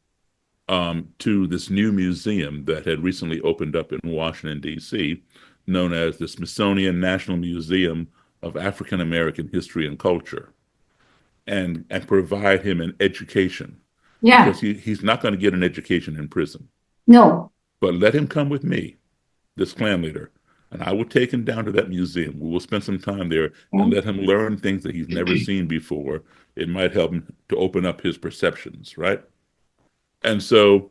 to this new museum that had recently opened up in Washington, D.C., known as the Smithsonian National Museum of African American History and Culture, and provide him an education. Yeah. Because he's not going to get an education in prison. No. But let him come with me, this Klan leader, and I will take him down to that museum. We will spend some time there and let him learn things that he's never seen before. It might help him to open up his perceptions, right? And so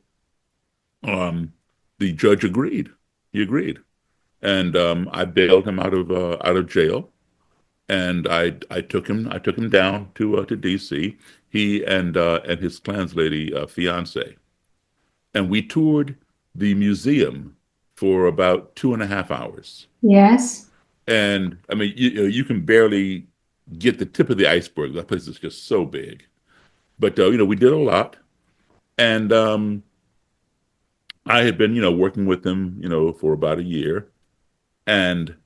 the judge agreed. He agreed. And I bailed him out of jail. And I took him down to D.C. He and his Klanslady fiance, and we toured the museum for about 2.5 hours. Yes. And I mean, you can barely get the tip of the iceberg. That place is just so big. But we did a lot, and I had been working with him for about a year, and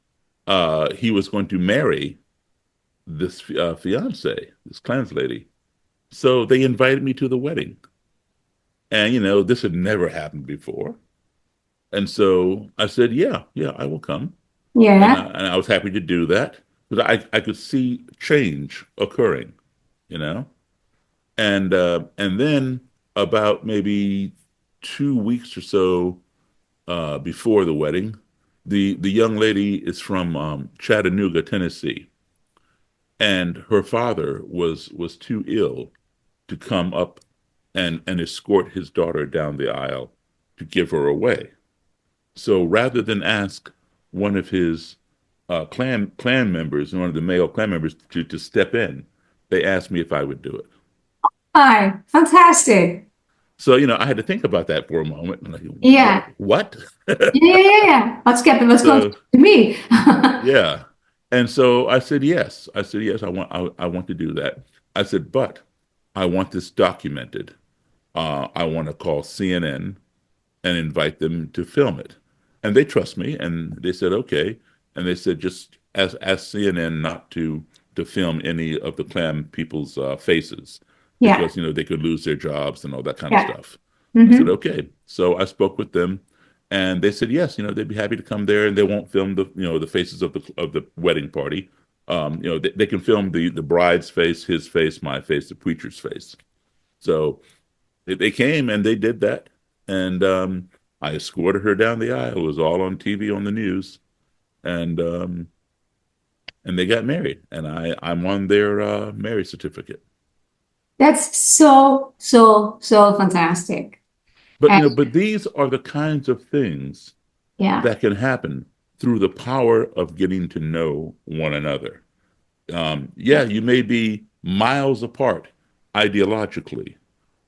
he was going to marry this fiance, this Klanslady. So they invited me to the wedding. And, this had never happened before. And so I said, yeah, I will come. Yeah. And I was happy to do that because I could see change occurring, And then about maybe 2 weeks or so before the wedding, the young lady is from Chattanooga, Tennessee. And her father was too ill to come up and escort his daughter down the aisle to give her away. So rather than ask one of his clan members, one of the male clan members, to step in, they asked me if I would do it. Hi, fantastic. So I had to think about that for a moment. Like, Yeah. What? Yeah. What's going to me? Yeah. And so I said yes. I want to do that. I said, but I want this documented. I want to call CNN and invite them to film it. And they trust me, and they said okay. And they said just ask CNN not to film any of the Klan people's faces because they could lose their jobs and all that kind of stuff. I said okay. So I spoke with them, and they said yes. They'd be happy to come there, and they won't film the faces of the wedding party. They can film the bride's face, his face, my face, the preacher's face. So they came and they did that, and I escorted her down the aisle. It was all on TV, on the news, and they got married, and I'm on their marriage certificate. That's so fantastic. But but these are the kinds of things that can happen through the power of getting to know one another. You may be miles apart ideologically,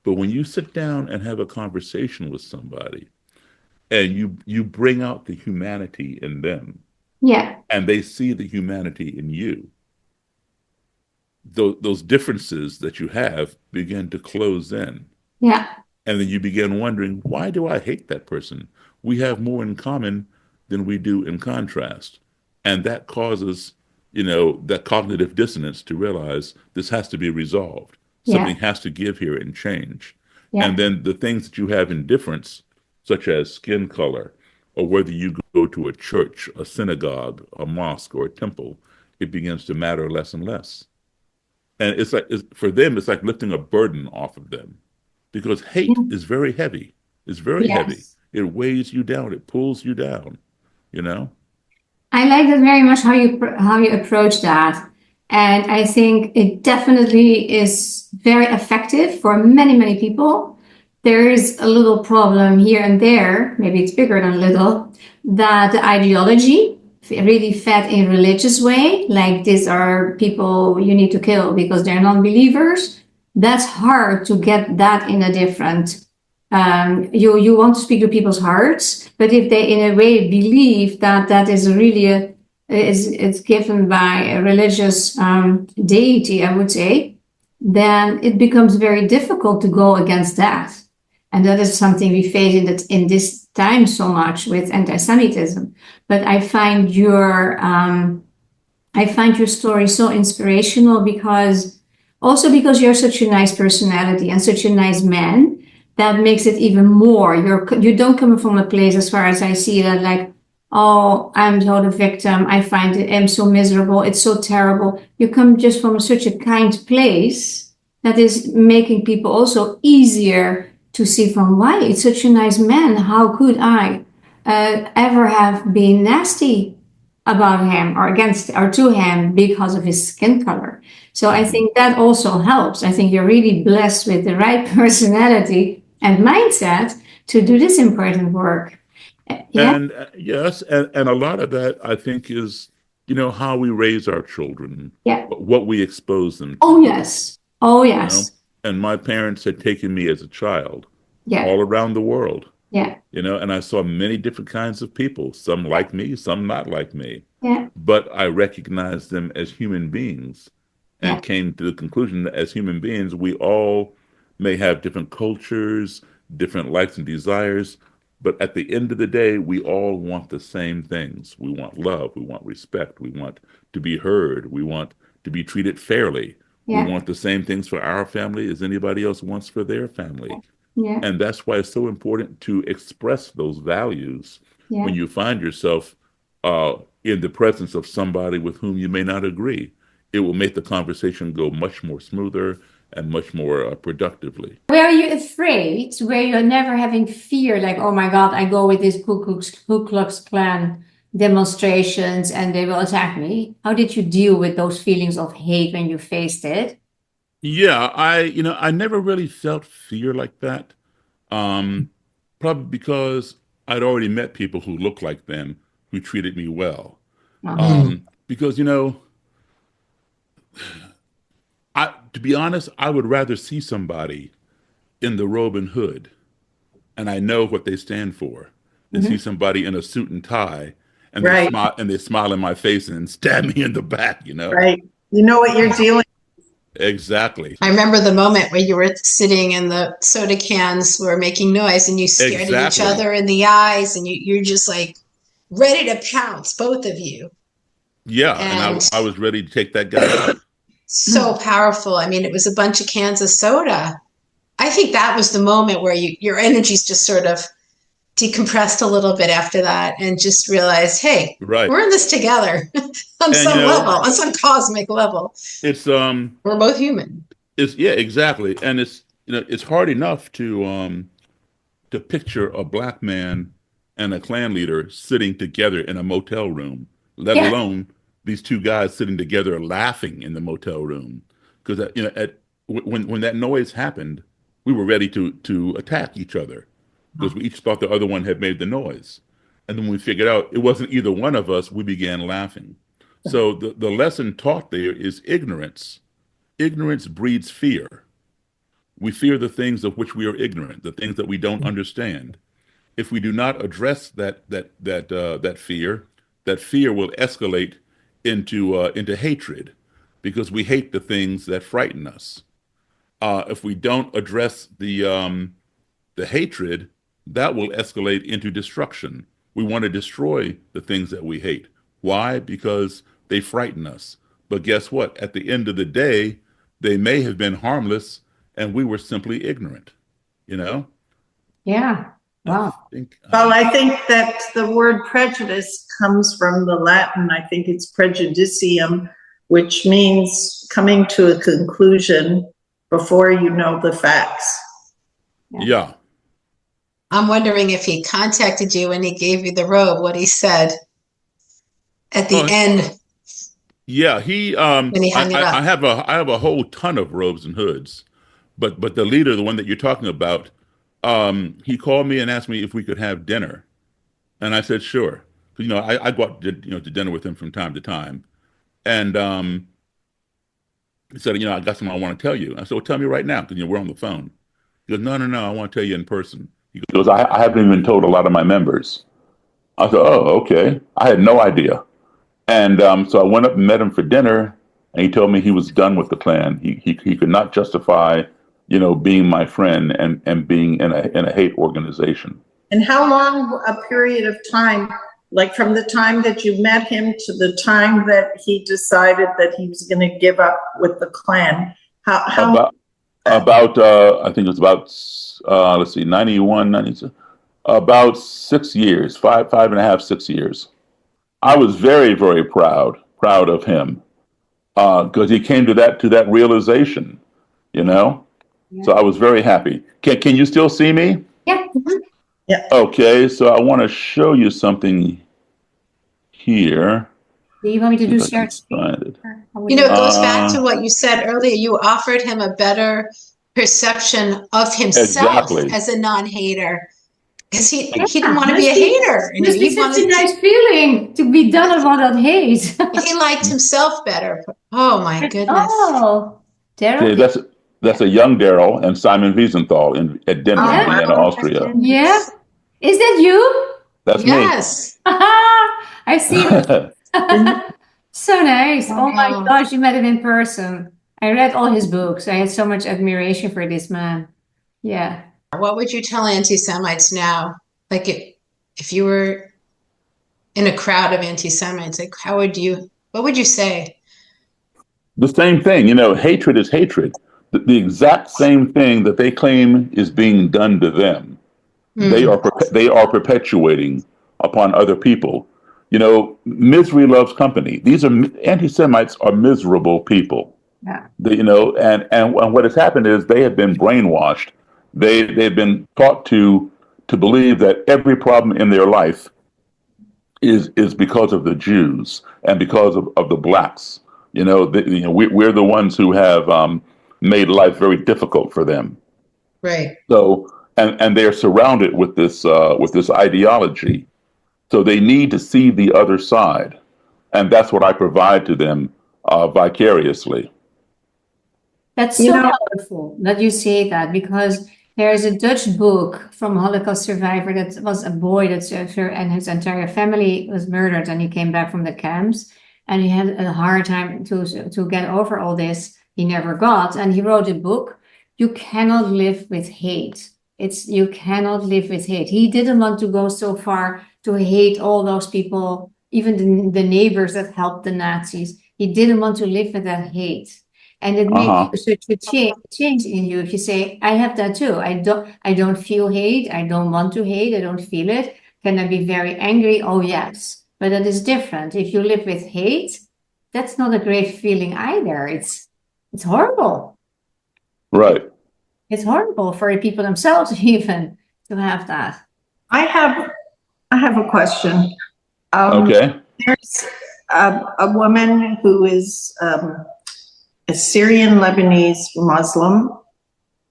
but when you sit down and have a conversation with somebody, and you bring out the humanity in them, Yeah. and they see the humanity in you. Those differences that you have begin to close in. Yeah. And then you begin wondering, why do I hate that person? We have more in common than we do in contrast. And that causes, that cognitive dissonance to realize this has to be resolved. Yeah. Something has to give here and change. Yeah. And then the things that you have in difference, such as skin color, or whether you go to a church, a synagogue, a mosque, or a temple, it begins to matter less and less. And for them, it's like lifting a burden off of them, because hate is very heavy. It's very heavy. Yes. It weighs you down. It pulls you down, you know? I like that very much how you approach that. And I think it definitely is very effective for many, many people. There is a little problem here and there, maybe it's bigger than little, that the ideology really fed in religious way, like these are people you need to kill because they're non-believers. That's hard to get that in a different you want to speak to people's hearts, but if they in a way believe that that is really it's given by a religious deity, I would say, then it becomes very difficult to go against that. And that is something we face in this time so much with anti-Semitism. But I find your story so inspirational because you're such a nice personality and such a nice man. That makes it even more. You don't come from a place, as far as I see that, like, oh, I'm so the victim. I'm so miserable. It's so terrible. You come just from such a kind place that is making people also easier to see from why it's such a nice man. How could I ever have been nasty about him or against or to him because of his skin color? So I think that also helps. I think you're really blessed with the right personality and mindset to do this important work. Yeah. And yes, and a lot of that, I think, is, how we raise our children, Yeah. what we expose them to, Oh, yes. Oh, you know? yes. And my parents had taken me as a child Yeah. all around the world, Yeah. and I saw many different kinds of people, some like me, some not like me. Yeah. But I recognized them as human beings Yeah. and came to the conclusion that as human beings, we all may have different cultures, different likes and desires, but at the end of the day, we all want the same things. We want love, we want respect, we want to be heard, we want to be treated fairly. We Yeah. want the same things for our family as anybody else wants for their family. Yeah. And that's why it's so important to express those values Yeah. when you find yourself in the presence of somebody with whom you may not agree. It will make the conversation go much more smoother and much more productively. Were you afraid? Were you never having fear, like, oh my God, I go with these Ku Klux Klan demonstrations and they will attack me? How did you deal with those feelings of hate when you faced it? Yeah, I never really felt fear like that. Probably because I'd already met people who looked like them who treated me well. Because, to be honest, I would rather see somebody in the robe and hood, and I know what they stand for, than see somebody in a suit and tie, and Right. they smile in my face and stab me in the back. Right. You know what you're dealing. Exactly. I remember the moment where you were sitting and the soda cans were making noise and you stared at each Exactly. other in the eyes and you're just like ready to pounce, both of you. Yeah, and And I was ready to take that guy out. so powerful. I mean, it was a bunch of cans of soda. I think that was the moment where your energies just sort of decompressed a little bit after that and just realized, hey, Right. we're in this together on some level, on some cosmic level. It's We're both human. yeah, exactly. And it's hard enough to picture a black man and a Klan leader sitting together in a motel room, let Yeah. alone these two guys sitting together laughing in the motel room. Because when that noise happened, we were ready to attack each other because we each thought the other one had made the noise. And then when we figured out it wasn't either one of us, we began laughing. So the lesson taught there is ignorance. Ignorance breeds fear. We fear the things of which we are ignorant, the things that we don't understand. if we do not address that fear, that fear will escalate into hatred, because we hate the things that frighten us. If we don't address the hatred, that will escalate into destruction. We want to destroy the things that we hate. Why? Because they frighten us. But guess what? At the end of the day, they may have been harmless and we were simply ignorant, you know? Yeah. I Wow. think, Well, I think that the word prejudice comes from the Latin. I think it's prejudicium, which means coming to a conclusion before you know the facts. yeah. I'm wondering if he contacted you and he gave you the robe, what he said at the Oh, end yeah. He, when he hung it up. I have a whole ton of robes and hoods, but the leader, the one that you're talking about, he called me and asked me if we could have dinner. And I said, sure. You know, I go out to, to dinner with him from time to time. And he said, I got something I want to tell you. I said, well, tell me right now, because we're on the phone. He goes, no, I want to tell you in person. He goes, I haven't even told a lot of my members. I said, oh, okay. I had no idea. And so I went up and met him for dinner, and he told me he was done with the Klan. He could not justify, being my friend and being in a hate organization. And how long a period of time, like from the time that you met him to the time that he decided that he was going to give up with the Klan? How About I think it was about let's see, 91, 92, about 6 years, five and a half, 6 years. I was very, very proud of him, because he came to that realization, Yeah. So I was very happy. Can you still see me? Yeah. Yeah. Okay, so I want to show you something here. Do you want me to do If I can share screen? find it. It goes back to what you said earlier. You offered him a better perception of himself Exactly. as a non-hater. Because he didn't want to be a hater. It must be such a nice feeling to be done about that hate. He liked himself better. Oh my goodness. Oh, Okay, Daryl. that's a young Daryl and Simon Wiesenthal at dinner in Vienna, Austria. Yeah. Is that you? That's Yes. I see. me. So nice. Oh my Wow. gosh, you met him in person. I read all his books. I had so much admiration for this man. Yeah. What would you tell anti-Semites now? Like if you were in a crowd of anti-Semites, like what would you say? The same thing, hatred is hatred. The exact same thing that they claim is being done to them, they are perpetuating upon other people. Misery loves company. These are anti-Semites are miserable people. Yeah. And what has happened is they have been brainwashed. They've been taught to believe that every problem in their life is because of the Jews and because of the blacks. We're the ones who have made life very difficult for them. Right. So and they're surrounded with this ideology. So they need to see the other side, and that's what I provide to them vicariously. That's so powerful that you say that, because there is a Dutch book from a Holocaust survivor that was a boy and his entire family was murdered, and he came back from the camps, and he had a hard time to get over all this. He never got, and he wrote a book. You cannot live with hate. You cannot live with hate. He didn't want to go so far to hate all those people, even the neighbors that helped the Nazis. He didn't want to live with that hate. And it makes such a change in you if you say, I have that too. I don't feel hate. I don't want to hate. I don't feel it. Can I be very angry? Oh, yes. But that is different. If you live with hate, that's not a great feeling either. It's horrible. Right. It's horrible for the people themselves even to have that. I have a question. Okay. There's a woman who is a Syrian Lebanese Muslim,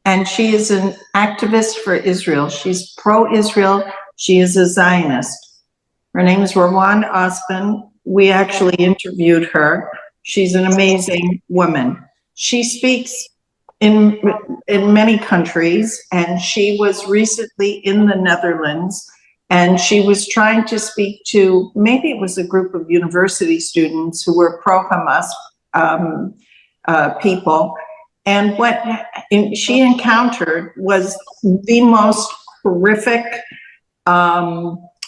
and she is an activist for Israel. She's pro-Israel. She is a Zionist. Her name is Rawan Osman. We actually interviewed her. She's an amazing woman. She speaks in many countries, and she was recently in the Netherlands, and she was trying to speak to, maybe it was a group of university students who were pro-Hamas people, and what she encountered was the most horrific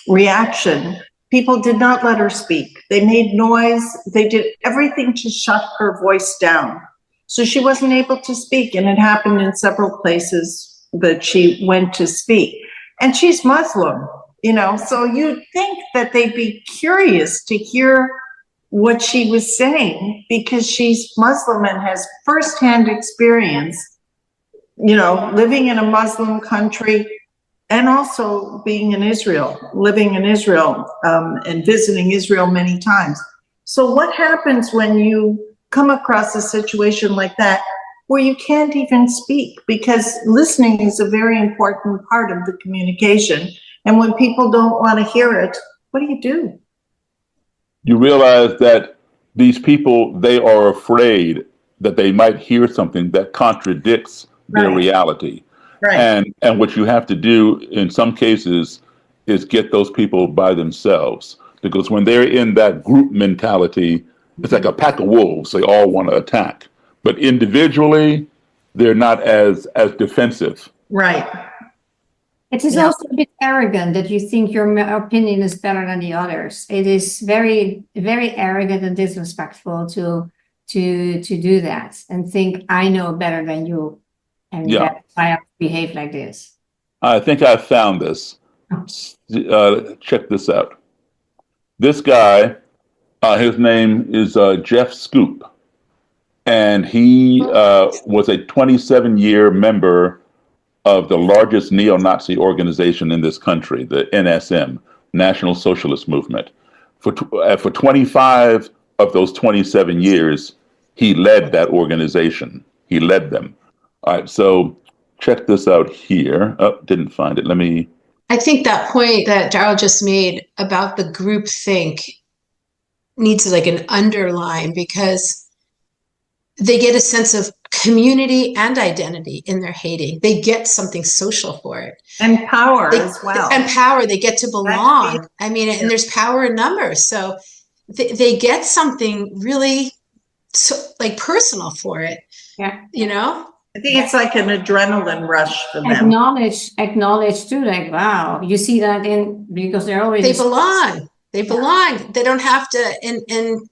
reaction. People did not let her speak. They made noise. They did everything to shut her voice down. So she wasn't able to speak, and it happened in several places that she went to speak. And she's Muslim, you know, so you'd think that they'd be curious to hear what she was saying, because she's Muslim and has firsthand experience, you know, living in a Muslim country and also being in Israel, living in Israel, and visiting Israel many times. So what happens when you come across a situation like that where you can't even speak? Because listening is a very important part of the communication. And when people don't want to hear it, what do you do? You realize that these people, they are afraid that they might hear something that contradicts their Right. reality. Right. And what you have to do in some cases is get those people by themselves. Because when they're in that group mentality, it's like a pack of wolves. They all want to attack. But individually, they're not as defensive. Right. It is also a bit arrogant that you think your opinion is better than the others. It is very, very arrogant and disrespectful to do that and think I know better than you, and that's why I behave like this. I think I found this. Check this out. This guy, his name is Jeff Scoop, and he was a 27-year member of the largest neo-Nazi organization in this country, the NSM, National Socialist Movement. For 25 of those 27 years, he led that organization. He led them. All right, so check this out here. Oh, didn't find it. I think that point that Daryl just made about the group think needs like an underline, because they get a sense of community and identity in their hating. They get something social for it. And power as well. And power, they get to belong. I mean, and there's power in numbers. So they get something really like personal for it. Yeah. You know? I think it's like an adrenaline rush for them. Acknowledge too, like, wow, you see that because they're always. They belong. They belong. They don't have to, and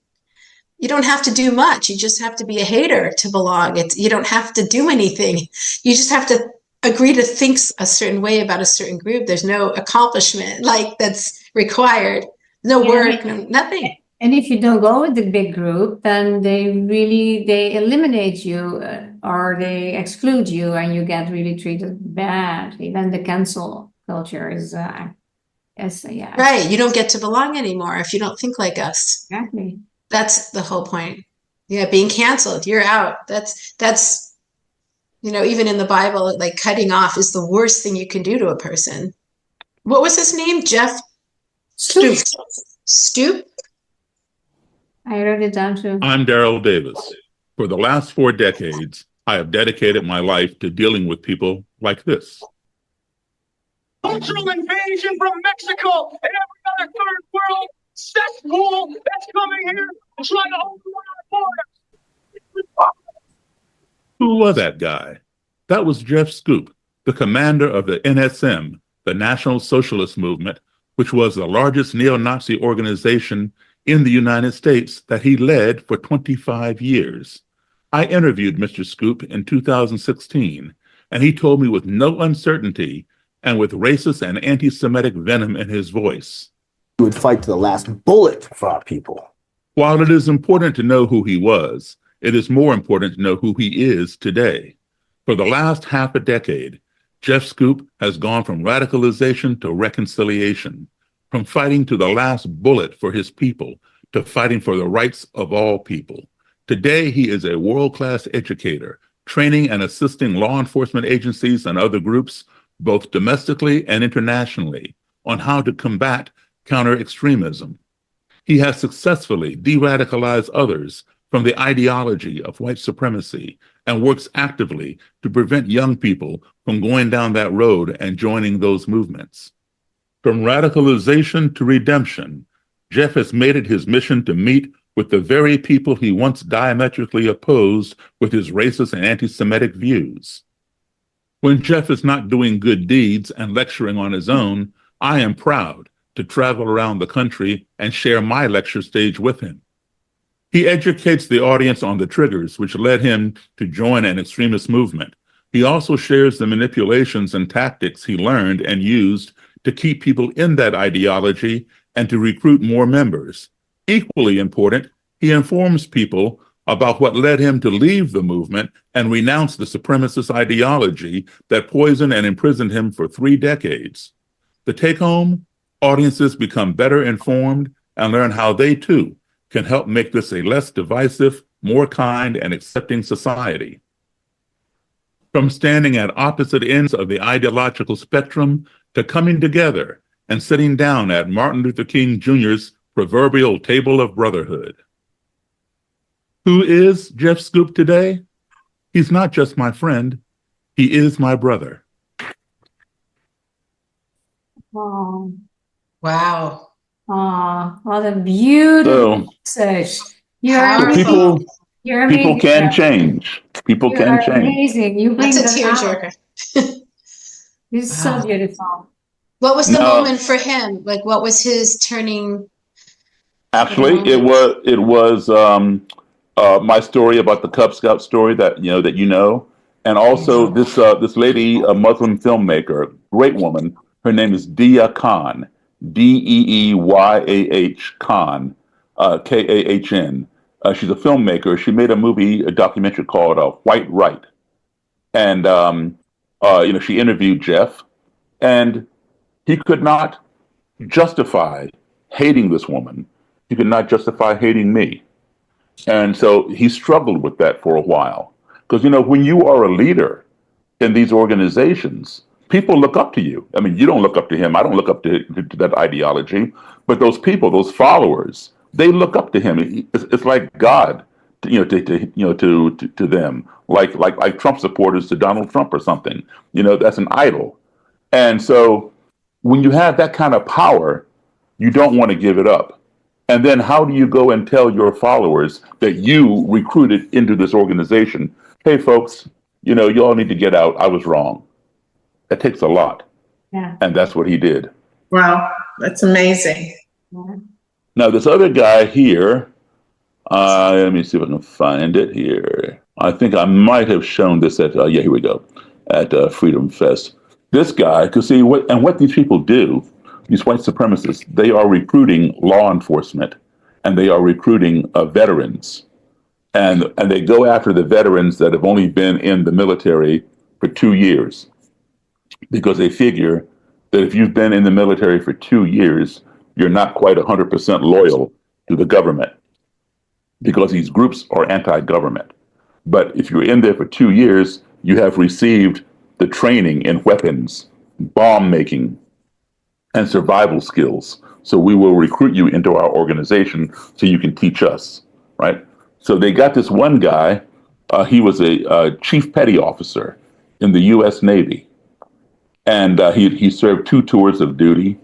you don't have to do much. You just have to be a hater to belong. You don't have to do anything. You just have to agree to think a certain way about a certain group. There's no accomplishment like that's required. No work, nothing. And if you don't go with the big group, then they eliminate you or they exclude you, and you get really treated badly. Then the cancel culture is, Right. You don't get to belong anymore if you don't think like us. Exactly. That's the whole point. Yeah, being canceled, you're out. That's even in the Bible, like cutting off is the worst thing you can do to a person. What was his name? Jeff Stoop. Stoop? I wrote it down too. I'm Daryl Davis. For the last 4 decades, I have dedicated my life to dealing with people like this. Cultural invasion from Mexico and every other third world cesspool that's coming here and trying to overrun our borders. Who was that guy? That was Jeff Scoop, the commander of the NSM, the National Socialist Movement, which was the largest neo-Nazi organization in the United States that he led for 25 years. I interviewed Mr. Scoop in 2016, and he told me with no uncertainty and with racist and anti-Semitic venom in his voice. We would fight to the last bullet for our people. While it is important to know who he was, it is more important to know who he is today. For the last half a decade, Jeff Scoop has gone from radicalization to reconciliation, from fighting to the last bullet for his people to fighting for the rights of all people. Today, he is a world-class educator, training and assisting law enforcement agencies and other groups, both domestically and internationally, on how to combat counter-extremism. He has successfully de-radicalized others from the ideology of white supremacy and works actively to prevent young people from going down that road and joining those movements. From radicalization to redemption, Jeff has made it his mission to meet with the very people he once diametrically opposed with his racist and anti-Semitic views. When Jeff is not doing good deeds and lecturing on his own, I am proud to travel around the country and share my lecture stage with him. He educates the audience on the triggers which led him to join an extremist movement. He also shares the manipulations and tactics he learned and used to keep people in that ideology and to recruit more members. Equally important, he informs people about what led him to leave the movement and renounce the supremacist ideology that poisoned and imprisoned him for 3 decades. The take-home, audiences become better informed and learn how they too can help make this a less divisive, more kind and accepting society. From standing at opposite ends of the ideological spectrum to coming together and sitting down at Martin Luther King Jr.'s proverbial table of brotherhood. Who is Jeff Scoop today? He's not just my friend, he is my brother. Oh, Wow. what a beautiful So, message. You're Powerful. amazing. You're people amazing. can Jeff. change. People You can are change. amazing. You bring That's a them out. tearjerker. This is so Wow. beautiful. What was the No. moment for him? Like, what was his turning? Actually, it was my story about the Cub Scout story that you know, and also this lady, a Muslim filmmaker, great woman. Her name is Dia Khan, Deeyah Khan, Kahn. She's a filmmaker. She made a documentary called White Right, and she interviewed Jeff, and he could not justify hating this woman. He could not justify hating me. And so he struggled with that for a while. Because, when you are a leader in these organizations, people look up to you. I mean, you don't look up to him. I don't look up to that ideology. But those people, those followers, they look up to him. It's like God, to them, like Trump supporters to Donald Trump or something. That's an idol. And so when you have that kind of power, you don't want to give it up. And then how do you go and tell your followers that you recruited into this organization, hey, folks, you all need to get out. I was wrong. That takes a lot. Yeah. And that's what he did. Wow, that's amazing. Yeah. Now, this other guy here, let me see if I can find it here. I think I might have shown this at, here we go, at Freedom Fest. This guy, because see, what these people do, these white supremacists, they are recruiting law enforcement and they are recruiting veterans. And they go after the veterans that have only been in the military for 2 years because they figure that if you've been in the military for 2 years, you're not quite 100% loyal to the government because these groups are anti-government. But if you're in there for 2 years, you have received the training in weapons, bomb making, and survival skills. So we will recruit you into our organization so you can teach us, right? So they got this one guy, he was a chief petty officer in the U.S. Navy. And he served 2 tours of duty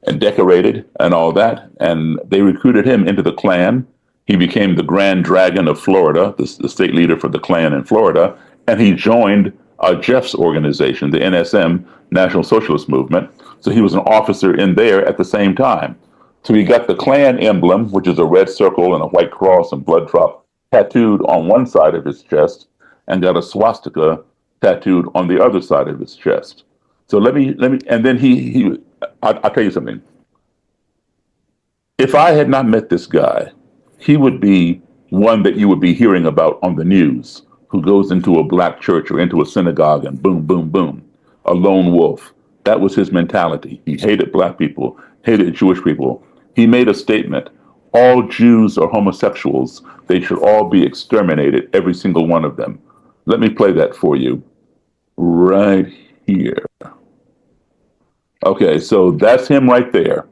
and decorated and all that. And they recruited him into the Klan. He became the Grand Dragon of Florida, the state leader for the Klan in Florida. And he joined Jeff's organization, the NSM, National Socialist Movement. So he was an officer in there at the same time. So he got the Klan emblem, which is a red circle and a white cross and blood drop, tattooed on one side of his chest, and got a swastika tattooed on the other side of his chest. So let me, and then I'll tell you something. If I had not met this guy, he would be one that you would be hearing about on the news, who goes into a black church or into a synagogue and boom, boom, boom, a lone wolf. That was his mentality. He hated black people, hated Jewish people. He made a statement, all Jews are homosexuals. They should all be exterminated, every single one of them. Let me play that for you right here. Okay, so that's him right there.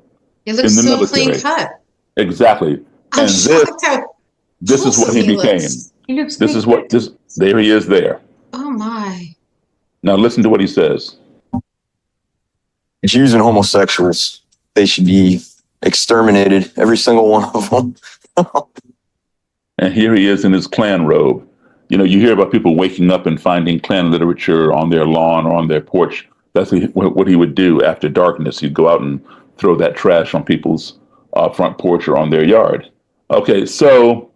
It looks in the so military. clean cut. Exactly. I'm And shocked how this is what he wholesome became. looks. He looks This is what this. There he is there. Oh my. Now listen to what he says. Jews and homosexuals, they should be exterminated, every single one of them. And here he is in his Klan robe. You know, you hear about people waking up and finding Klan literature on their lawn or on their porch. That's what he would do after darkness. He'd go out and throw that trash on people's front porch or on their yard. Okay, so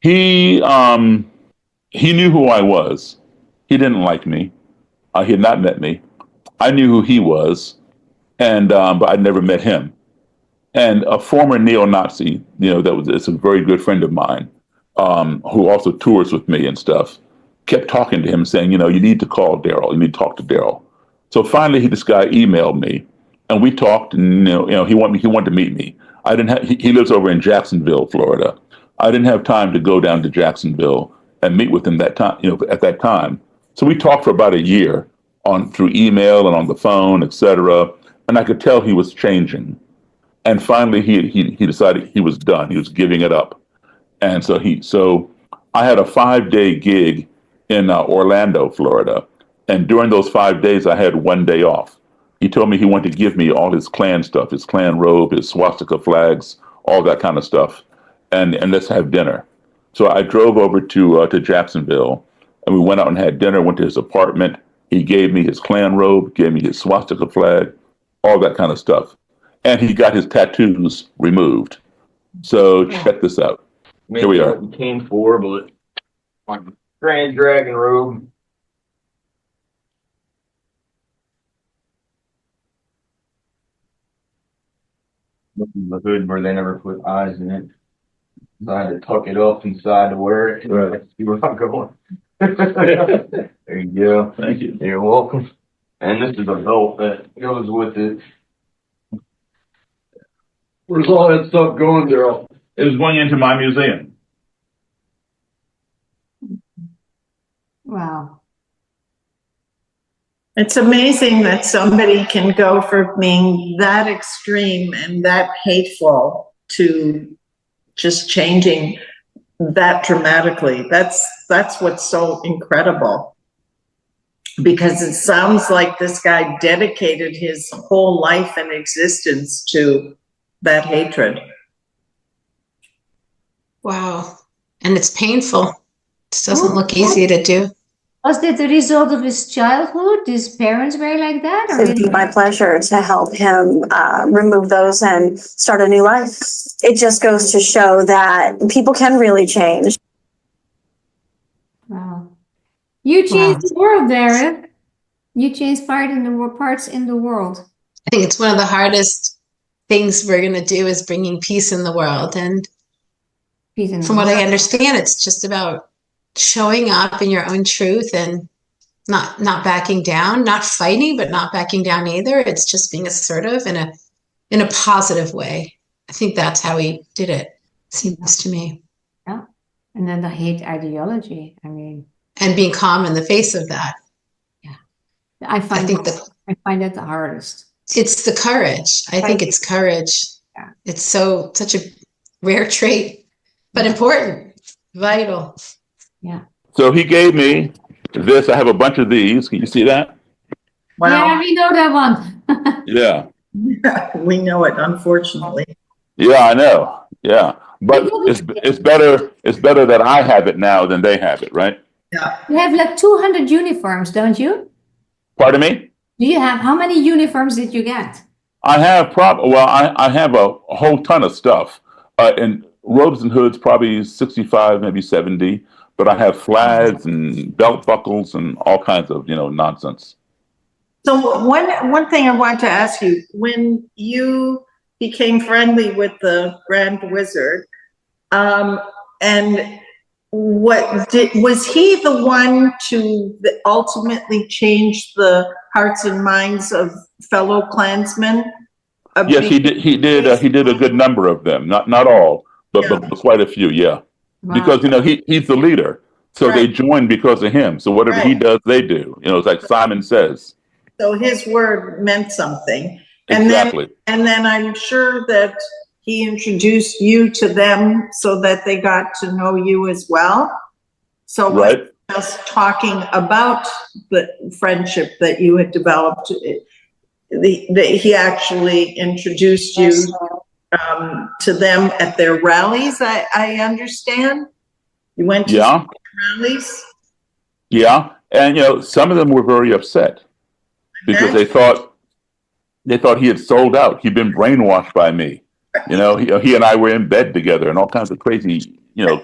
he knew who I was. He didn't like me. He had not met me. I knew who he was, and but I'd never met him. And a former neo-Nazi, it's a very good friend of mine, who also tours with me and stuff, kept talking to him, saying, you need to call Daryl. You need to talk to Daryl. So finally, this guy emailed me, and we talked. And he wanted to meet me. I didn't have. He lives over in Jacksonville, Florida. I didn't have time to go down to Jacksonville and meet with him that time. At that time. So we talked for about a year through email and on the phone, etc. And I could tell he was changing. And finally, he decided he was done. He was giving it up. And so I had a 5-day gig in Orlando, Florida. And during those 5 days, I had 1 day off. He told me he wanted to give me all his Klan stuff, his Klan robe, his swastika flags, all that kind of stuff, and let's have dinner. So I drove over to Jacksonville, and we went out and had dinner. Went to his apartment. He gave me his Klan robe, gave me his swastika flag, all that kind of stuff, and he got his tattoos removed. So check this out. Here we are. He came for, but like Grand Dragon robe. The hood where they never put eyes in it. So I had to tuck it up inside to wear it. Right. See where I'm going. There you go. Thank you. You're welcome. And this is a belt that goes with it. Where's all that stuff going, Daryl? It was going into my museum. Wow. It's amazing that somebody can go from being that extreme and that hateful to just changing that dramatically. That's what's so incredible. Because it sounds like this guy dedicated his whole life and existence to that hatred. Wow. And it's painful. It doesn't look easy to do. Was that the result of his childhood? His parents were like that? Or It'd be my pleasure to help him remove those and start a new life. It just goes to show that people can really change. Wow. You changed the world, Daryl. You changed parts in the world. I think it's one of the hardest things we're going to do is bringing peace in the world. And from what I understand, it's just about showing up in your own truth and not backing down, not fighting, but not backing down either. It's just being assertive in a positive way. I think that's how he did it, seems to me. Yeah. And then the hate ideology. I mean, and being calm in the face of that. Yeah. I find that the hardest. It's the courage. I think it's courage. Yeah. It's such a rare trait, but important, vital. Yeah. So he gave me this. I have a bunch of these. Can you see that? Wow. Yeah, we know that one. Yeah. We know it, unfortunately. Yeah, I know. Yeah. But it's better that I have it now than they have it, right? Yeah. You have like 200 uniforms, don't you? Pardon me? Do you have, how many uniforms did you get? I have I have a whole ton of stuff. And robes and hoods, probably 65, maybe 70. But I have flags and belt buckles and all kinds of, nonsense. So one thing I want to ask you, when you became friendly with the Grand Wizard, and was he the one to ultimately change the hearts and minds of fellow Klansmen? Yes, he did. He did a good number of them. Not all, but quite a few. Yeah. Wow. Because he's the leader, so they join because of him. So whatever he does, they do. It's like Simon Says. So his word meant something, exactly. And then I'm sure that he introduced you to them so that they got to know you as well. So was Right. just talking about the friendship that you had developed. He actually introduced you to them at their rallies, I understand. You went to Yeah. rallies? Yeah. And, some of them were very upset because they thought he had sold out. He'd been brainwashed by me. He and I were in bed together and all kinds of crazy,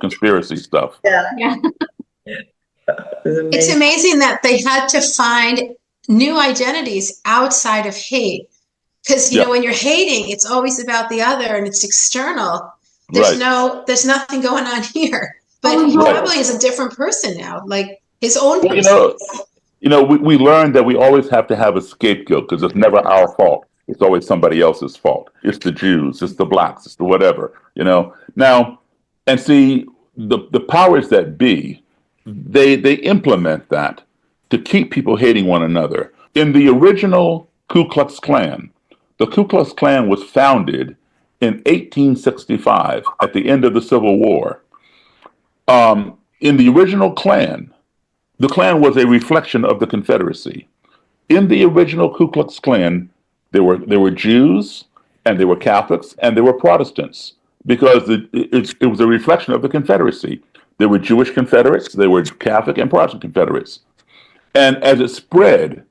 conspiracy stuff. Yeah. Yeah. It's amazing that they had to find new identities outside of hate. Because, Yeah. when you're hating, it's always about the other and it's external. Right. There's nothing going on here. But he Right. probably is a different person now, like his own Well, person. we learned that we always have to have a scapegoat because it's never our fault. It's always somebody else's fault. It's the Jews, it's the blacks, it's the whatever, Now, and see, the powers that be, they implement that to keep people hating one another. In the original Ku Klux Klan, the Ku Klux Klan was founded in 1865 at the end of the Civil War. In the original Klan, the Klan was a reflection of the Confederacy. In the original Ku Klux Klan, there were Jews, and there were Catholics, and there were Protestants, because it was a reflection of the Confederacy. There were Jewish Confederates, there were Catholic and Protestant Confederates. And as it spread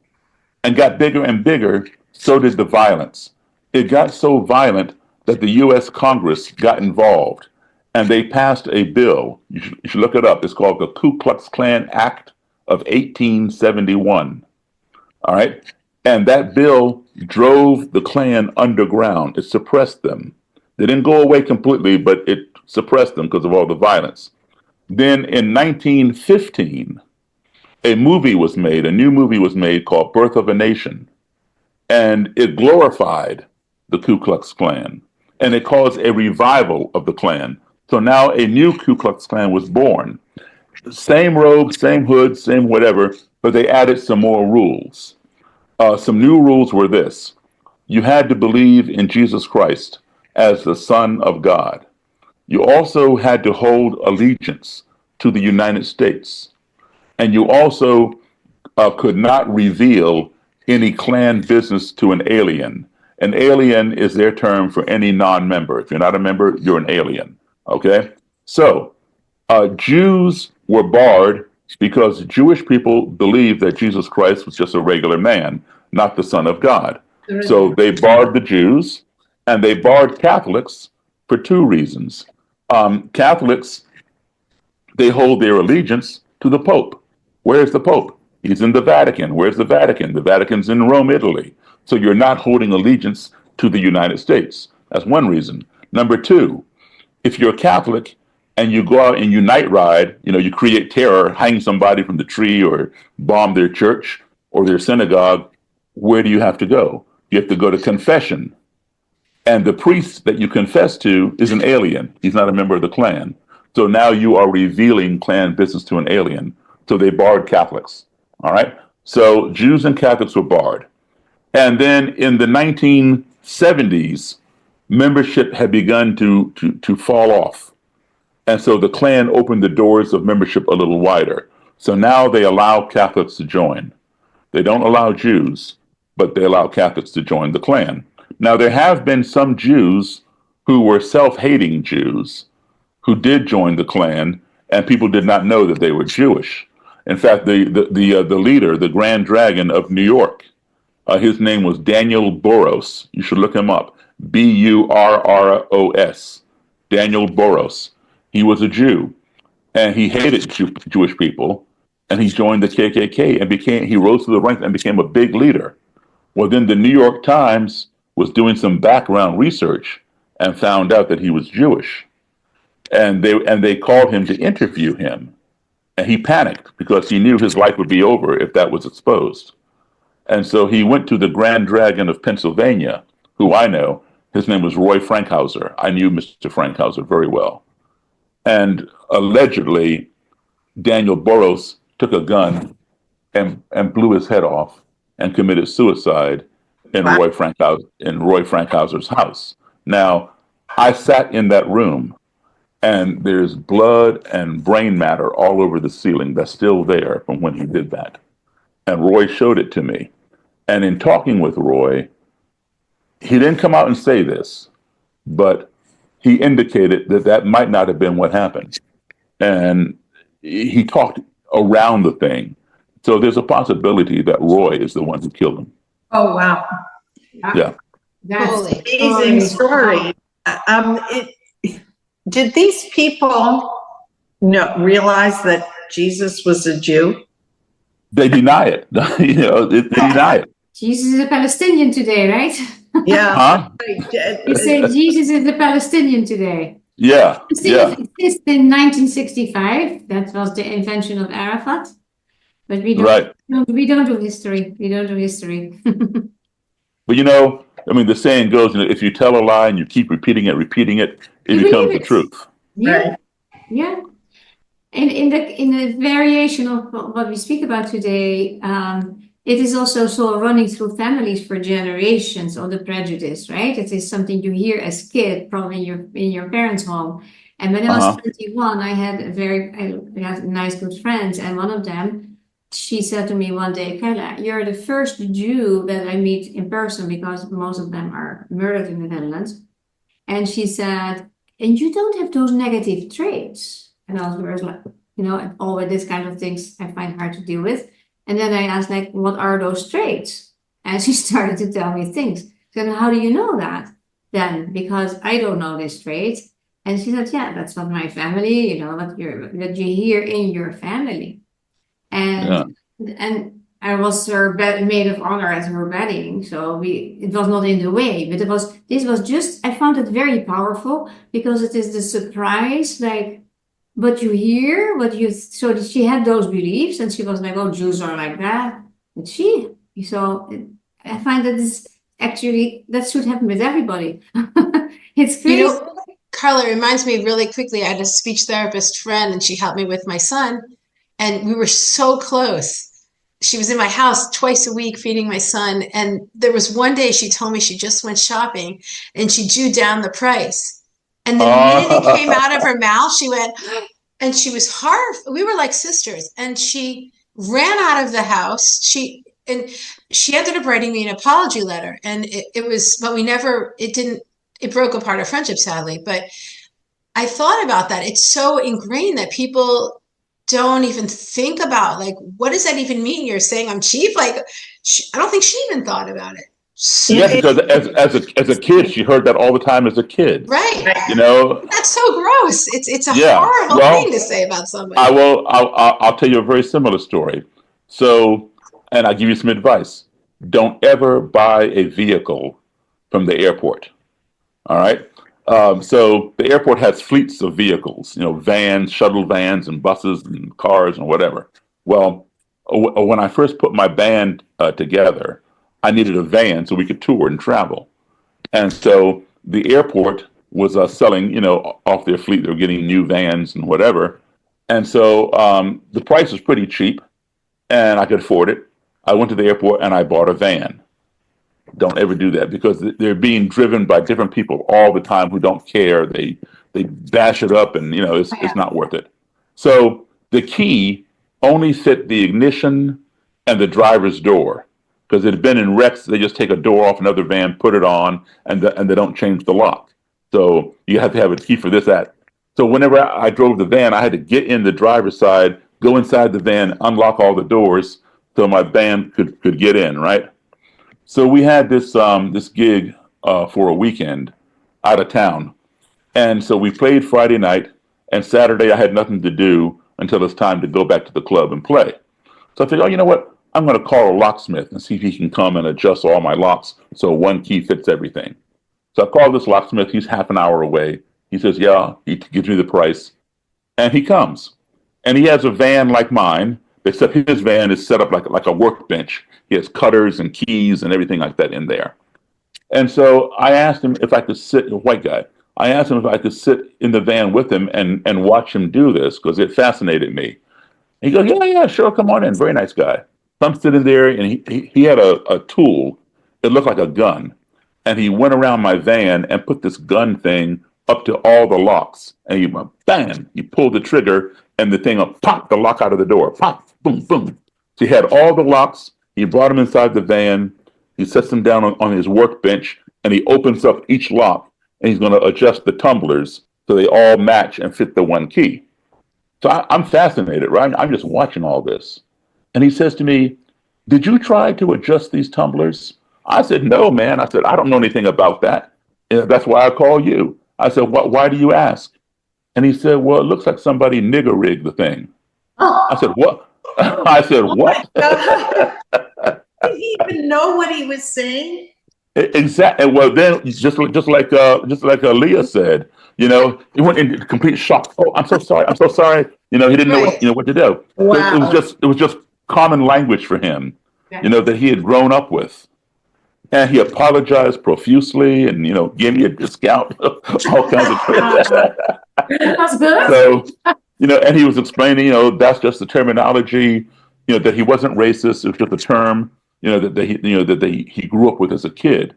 and got bigger and bigger, so did the violence. It got so violent that the U.S. Congress got involved, and they passed a bill. You should look it up. It's called the Ku Klux Klan Act of 1871. All right. And that bill drove the Klan underground. It suppressed them. They didn't go away completely, but it suppressed them because of all the violence. Then in 1915, a new movie was made called Birth of a Nation. And it glorified the Ku Klux Klan. And it caused a revival of the Klan. So now a new Ku Klux Klan was born. Same robes, same hood, same whatever, but they added some more rules. Some new rules were this: you had to believe in Jesus Christ as the Son of God. You also had to hold allegiance to the United States. And you also could not reveal any Klan business to an alien. An alien is their term for any non-member. If you're not a member, you're an alien. Okay? So Jews were barred because Jewish people believed that Jesus Christ was just a regular man, not the Son of God. So they barred the Jews, and they barred Catholics for two reasons. Catholics, they hold their allegiance to the Pope. Where's the Pope? He's in the Vatican. Where's the Vatican? The Vatican's in Rome, Italy. So you're not holding allegiance to the United States. That's one reason. Number two, if you're a Catholic and you go out and you night ride, you create terror, hang somebody from the tree or bomb their church or their synagogue, where do you have to go? You have to go to confession. And the priest that you confess to is an alien. He's not a member of the Klan. So now you are revealing Klan business to an alien. So they barred Catholics. All right. So Jews and Catholics were barred. And then in the 1970s, membership had begun to fall off. And so the Klan opened the doors of membership a little wider. So now they allow Catholics to join. They don't allow Jews, but they allow Catholics to join the Klan. Now, there have been some Jews who were self-hating Jews who did join the Klan, and people did not know that they were Jewish. In fact, the leader, the Grand Dragon of New York, his name was Daniel Boros. You should look him up. Burros. Daniel Boros. He was a Jew, and he hated Jewish people, and he joined the KKK and he rose to the ranks and became a big leader. Well, then the New York Times was doing some background research and found out that he was Jewish, and they called him to interview him, and he panicked because he knew his life would be over if that was exposed. And so he went to the Grand Dragon of Pennsylvania, who I know. His name was Roy Frankhauser. I knew Mr. Frankhauser very well. And allegedly, Daniel Boros took a gun and blew his head off and committed suicide in Roy Frankhauser's house. Now, I sat in that room, and there's blood and brain matter all over the ceiling that's still there from when he did that. And Roy showed it to me. And in talking with Roy, he didn't come out and say this, but he indicated that that might not have been what happened. And he talked around the thing. So there's a possibility that Roy is the one who killed him. Oh, wow. Yeah. That's Holy. Amazing story. Did these people realize that Jesus was a Jew? They deny it. They deny it. Jesus is a Palestinian today, right? Yeah. Huh? You say Jesus is a Palestinian today. Yeah. Palestinians Yeah. exist in 1965. That was the invention of Arafat. But we don't, Right. we don't do history. We don't do history. But I mean, the saying goes, if you tell a lie and you keep repeating it, it You becomes believe the it. truth. Yeah, Right. yeah. And in the variation of what we speak about today, it is also so running through families for generations of the prejudice, right? It is something you hear as kid, probably in your parents' home. And when I was Uh-huh. 21, I had nice good friends, and one of them, she said to me one day, Carla, you're the first Jew that I meet in person because most of them are murdered in the Netherlands. And she said, and you don't have those negative traits. And I was like, all with this kind of things I find hard to deal with. And then I asked, like, what are those traits? And she started to tell me things. So how do you know that then? Because I don't know this trait. And she said, yeah, that's what my family, what you hear in your family. And I was her maid of honor at her wedding, so it was not in the way, but this was just, I found it very powerful because it is the surprise, like what you hear, so she had those beliefs and she was like, oh, Jews are like that, but I find that this actually, that should happen with everybody. It's crazy. Carla, it reminds me really quickly, I had a speech therapist friend and she helped me with my son. And we were so close. She was in my house twice a week feeding my son. And there was one day she told me she just went shopping and she drew down the price. And the minute it came out of her mouth, she went, and she was horrified. We were like sisters. And she ran out of the house. She ended up writing me an apology letter. And it broke apart our friendship, sadly. But I thought about that. It's so ingrained that people don't even think about, like, what does that even mean? You're saying I'm cheap? Like, I don't think she even thought about it. Yeah, because as a kid, she heard that all the time as a kid. Right. That's so gross. It's a horrible thing to say about somebody. I'll tell you a very similar story. So, and I'll give you some advice. Don't ever buy a vehicle from the airport. All right. So the airport has fleets of vehicles, vans, shuttle vans, and buses and cars and whatever. Well, when I first put my band together, I needed a van so we could tour and travel. And so the airport was selling, off their fleet. They were getting new vans and whatever. And so the price was pretty cheap and I could afford it. I went to the airport and I bought a van. Don't ever do that because they're being driven by different people all the time who don't care. They bash it up and, it's not worth it. So the key only fit the ignition and the driver's door because it had been in wrecks. They just take a door off another van, put it on, and they don't change the lock. So you have to have a key for that. So whenever I drove the van, I had to get in the driver's side, go inside the van, unlock all the doors so my band could get in, right? So we had this gig for a weekend out of town. And so we played Friday night, and Saturday I had nothing to do until it's time to go back to the club and play. So I figured, you know what? I'm going to call a locksmith and see if he can come and adjust all my locks so one key fits everything. So I called this locksmith. He's half an hour away. He says, yeah, he gives me the price. And he comes. And he has a van like mine, except his van is set up like a workbench. He has cutters and keys and everything like that in there. And so I asked him if I could sit, a white guy, I asked him if I could sit in the van with him and watch him do this because it fascinated me. He goes, yeah, sure, come on in. Very nice guy. So I'm sitting there and he had a tool. It looked like a gun. And he went around my van and put this gun thing up to all the locks. And you went, bam, you pulled the trigger and the thing will pop the lock out of the door. Pop, boom, boom. So he had all the locks. He brought them inside the van. He sets them down on his workbench and he opens up each lock and he's going to adjust the tumblers so they all match and fit the one key. So I'm fascinated, right? I'm just watching all this. And he says to me, did you try to adjust these tumblers? I said, no, man. I said, I don't know anything about that. And that's why I call you. I said, why do you ask? And he said, well, it looks like somebody nigger rigged the thing. Oh, I said, what? I said, what? did he even know what he was saying? Exactly. Well, then just like Leah said, he went into complete shock. Oh, I'm so sorry. I'm so sorry. He didn't know what to do. Wow. It was just common language for him, that he had grown up with. And he apologized profusely and, gave me a discount, all kinds of things. That's good. So, and he was explaining, that's just the terminology, that he wasn't racist. It was just a term, that he grew up with as a kid.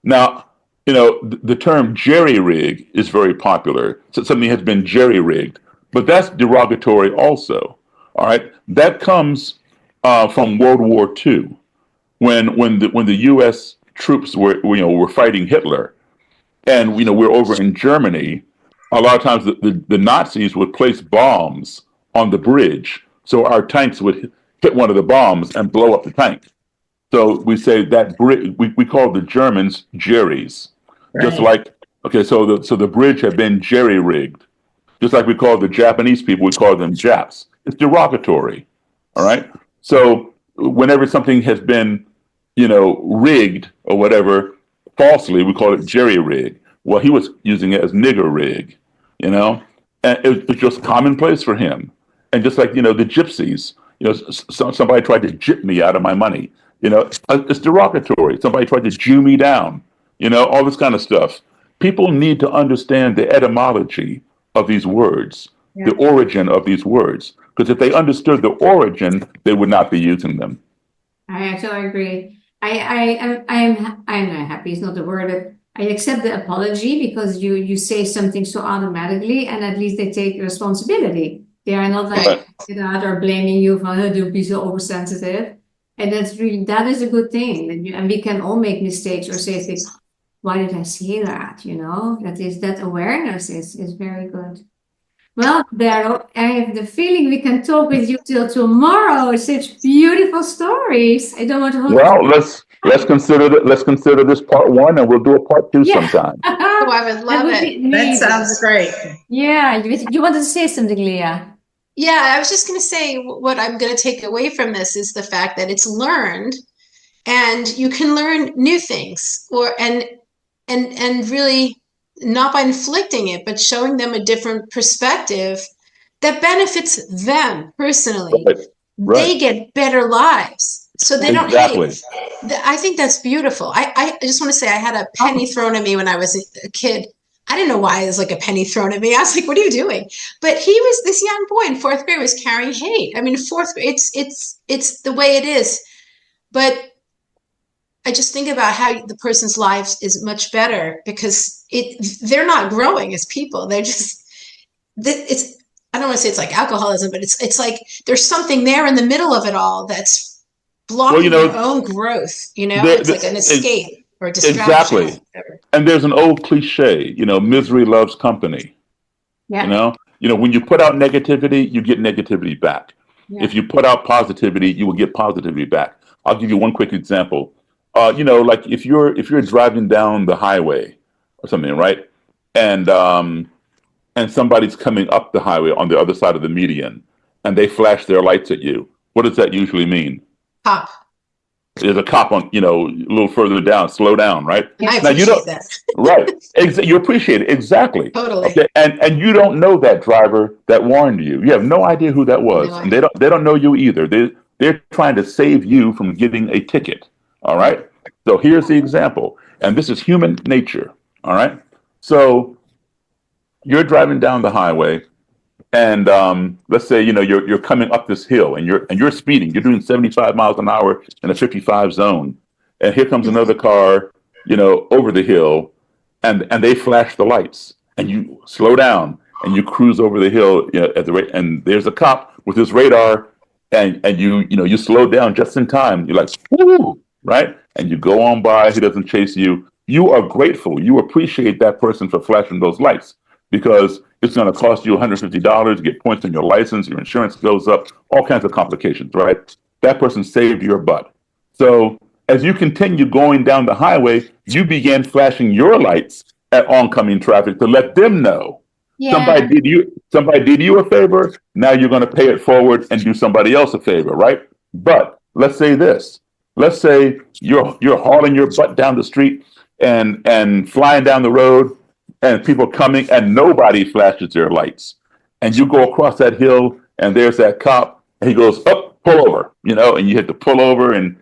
Now, the term jerry-rig is very popular. So something has been jerry-rigged, but that's derogatory also. All right. That comes from World War II. When the U.S. troops were fighting Hitler, and we're over in Germany, a lot of times the Nazis would place bombs on the bridge, so our tanks would hit one of the bombs and blow up the tank. So we say that we call the Germans jerrys, just like so the bridge had been jerry rigged, just like we call the Japanese people, we call them Japs. It's derogatory, all right. So whenever something has been, rigged or whatever, falsely, we call it jerry rig. Well, he was using it as nigger rig, and it was just commonplace for him. And just like, the gypsies, somebody tried to gyp me out of my money, it's derogatory. Somebody tried to Jew me down, all this kind of stuff. People need to understand the etymology of these words, the origin of these words, because if they understood the origin, they would not be using them. I actually agree. I'm not happy. It's not the word. But I accept the apology because you say something so automatically, and at least they take responsibility. They are not like or blaming you for don't be so oversensitive, and that is a good thing. And we can all make mistakes or say things. Why did I say that? That awareness is very good. Well, Daryl, I have the feeling we can talk with you till tomorrow. Such beautiful stories. I don't want to hold. Well, let's consider this part one, and we'll do a part two sometime. Oh, I would love it. That sounds great. Yeah, you wanted to say something, Leah? Yeah, I was just going to say what I'm going to take away from this is the fact that it's learned, and you can learn new things, and really. Not by inflicting it, but showing them a different perspective that benefits them personally. Right. They get better lives. So they don't hate. I think that's beautiful. I just want to say I had a penny thrown at me when I was a kid. I didn't know why it was like a penny thrown at me. I was like, what are you doing? But this young boy in fourth grade was carrying hate. I mean, fourth grade, it's the way it is. But I just think about how the person's life is much better because they're not growing as people. They're just, I don't want to say it's like alcoholism, but it's like there's something there in the middle of it all that's blocking their own growth. It's like an escape or a distraction. Exactly. And there's an old cliche, misery loves company. Yeah. When you put out negativity, you get negativity back. Yeah. If you put out positivity, you will get positivity back. I'll give you one quick example. Like if you're driving down the highway or something, right? And somebody's coming up the highway on the other side of the median and they flash their lights at you. What does that usually mean? Cop. There's a cop on, a little further down, slow down, right? I appreciate that. Right. You appreciate it. Exactly. Totally. Okay. And you don't know that driver that warned you. You have no idea who that was. And they don't know you either. They're trying to save you from getting a ticket. All right. So here's the example. And this is human nature. All right. So you're driving down the highway and let's say, you're coming up this hill and you're speeding. You're doing 75 miles an hour in a 55 zone. And here comes another car, over the hill and they flash the lights and you slow down and you cruise over the hill, you know, at the rate, and there's a cop with his radar, and you slow down just in time. You're like, woo, right? And you go on by. He doesn't chase you. You are grateful. You appreciate that person for flashing those lights because it's going to cost you $150 to get points on your license. Your insurance goes up. All kinds of complications, right? That person saved your butt. So as you continue going down the highway, you began flashing your lights at oncoming traffic to let them know somebody did you a favor. Now you're going to pay it forward and do somebody else a favor, right? But let's say this. Let's say you're hauling your butt down the street and flying down the road, and people coming and nobody flashes their lights, and you go across that hill and there's that cop and he goes, up, pull over, you know, and you hit the pull over, and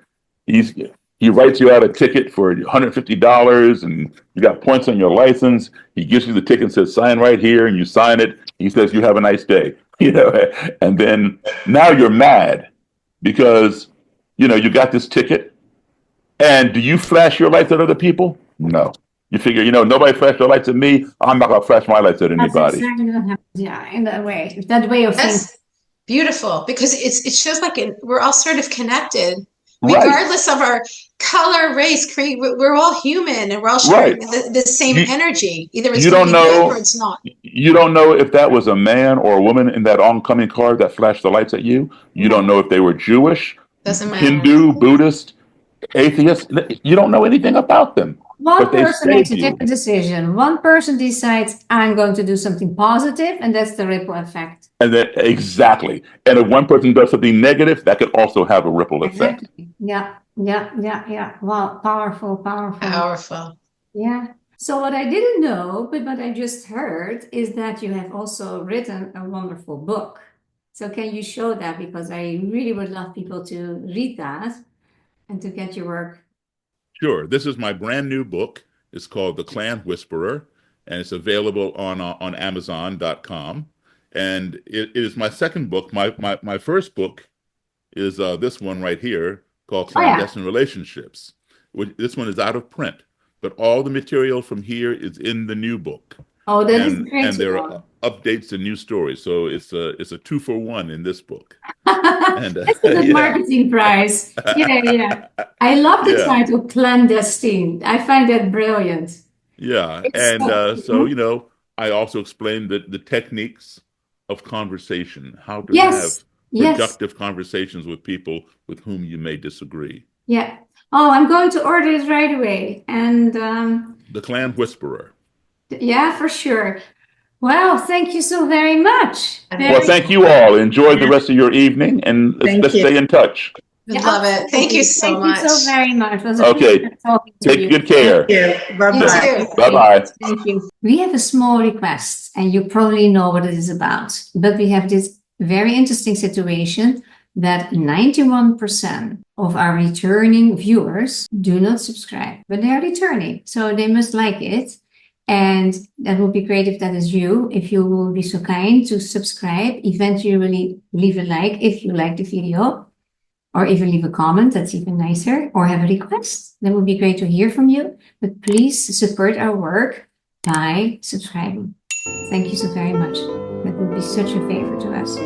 he writes you out a ticket for $150 and you got points on your license. He gives you the ticket and says, sign right here, and you sign it. He says, you have a nice day, you know, and then now you're mad because, you know, you got this ticket. And do you flash your lights at other people? No. You figure, you know, nobody flashed their lights at me. I'm not going to flash my lights at That's anybody. exactly what happens. Yeah, in that way of thinking. That's beautiful because it shows like we're all sort of connected, Right. regardless of our color, race, creed. We're all human and we're all sharing the same energy. Either it's You going don't to be good know. or it's not. You don't know if that was a man or a woman in that oncoming car that flashed the lights at you. You don't know if they were Jewish, Doesn't matter. Hindu, Buddhist, atheist. You don't know anything about them. One But they person makes a saved you. different decision. One person decides, I'm going to do something positive, and that's the ripple effect. And then exactly. And if one person does something negative, that could also have a ripple effect. Exactly. Yeah. Wow, powerful. Powerful. Yeah. So what I didn't know, but what I just heard, is that you have also written a wonderful book. So can you show that? Because I really would love people to read that and to get your work. Sure. This is my brand new book. It's called The Klan Whisperer, and it's available on Amazon.com. And it is my second book. My first book is this one right here called Klan-Destine Relationships. This one is out of print, but all the material from here is in the new book. Oh, that is great. And there are updates and new stories. So it's a 2-for-1 in this book. And, That's a good marketing prize. Yeah. I love the title Clandestine. I find that brilliant. Yeah. So, you know, I also explained the techniques of conversation, how to have productive conversations with people with whom you may disagree. Yeah. Oh, I'm going to order it right away. And The Klan Whisperer. Yeah, for sure. Well, thank you so very much. Well, thank you all. Enjoy the rest of your evening, and let's stay in touch. I love it. Thank you so much. Thank you so very much. It was a Okay. pleasure talking to you. Take good care. Thank you. Bye-bye. You too. Bye-bye. Thank you. We have a small request, and you probably know what it is about. But we have this very interesting situation that 91% of our returning viewers do not subscribe, but they are returning, so they must like it. And that would be great if that is you, if you will be so kind to subscribe, eventually leave a like if you like the video, or even leave a comment, that's even nicer, or have a request. That would be great to hear from you. But please support our work by subscribing. Thank you so very much. That would be such a favor to us.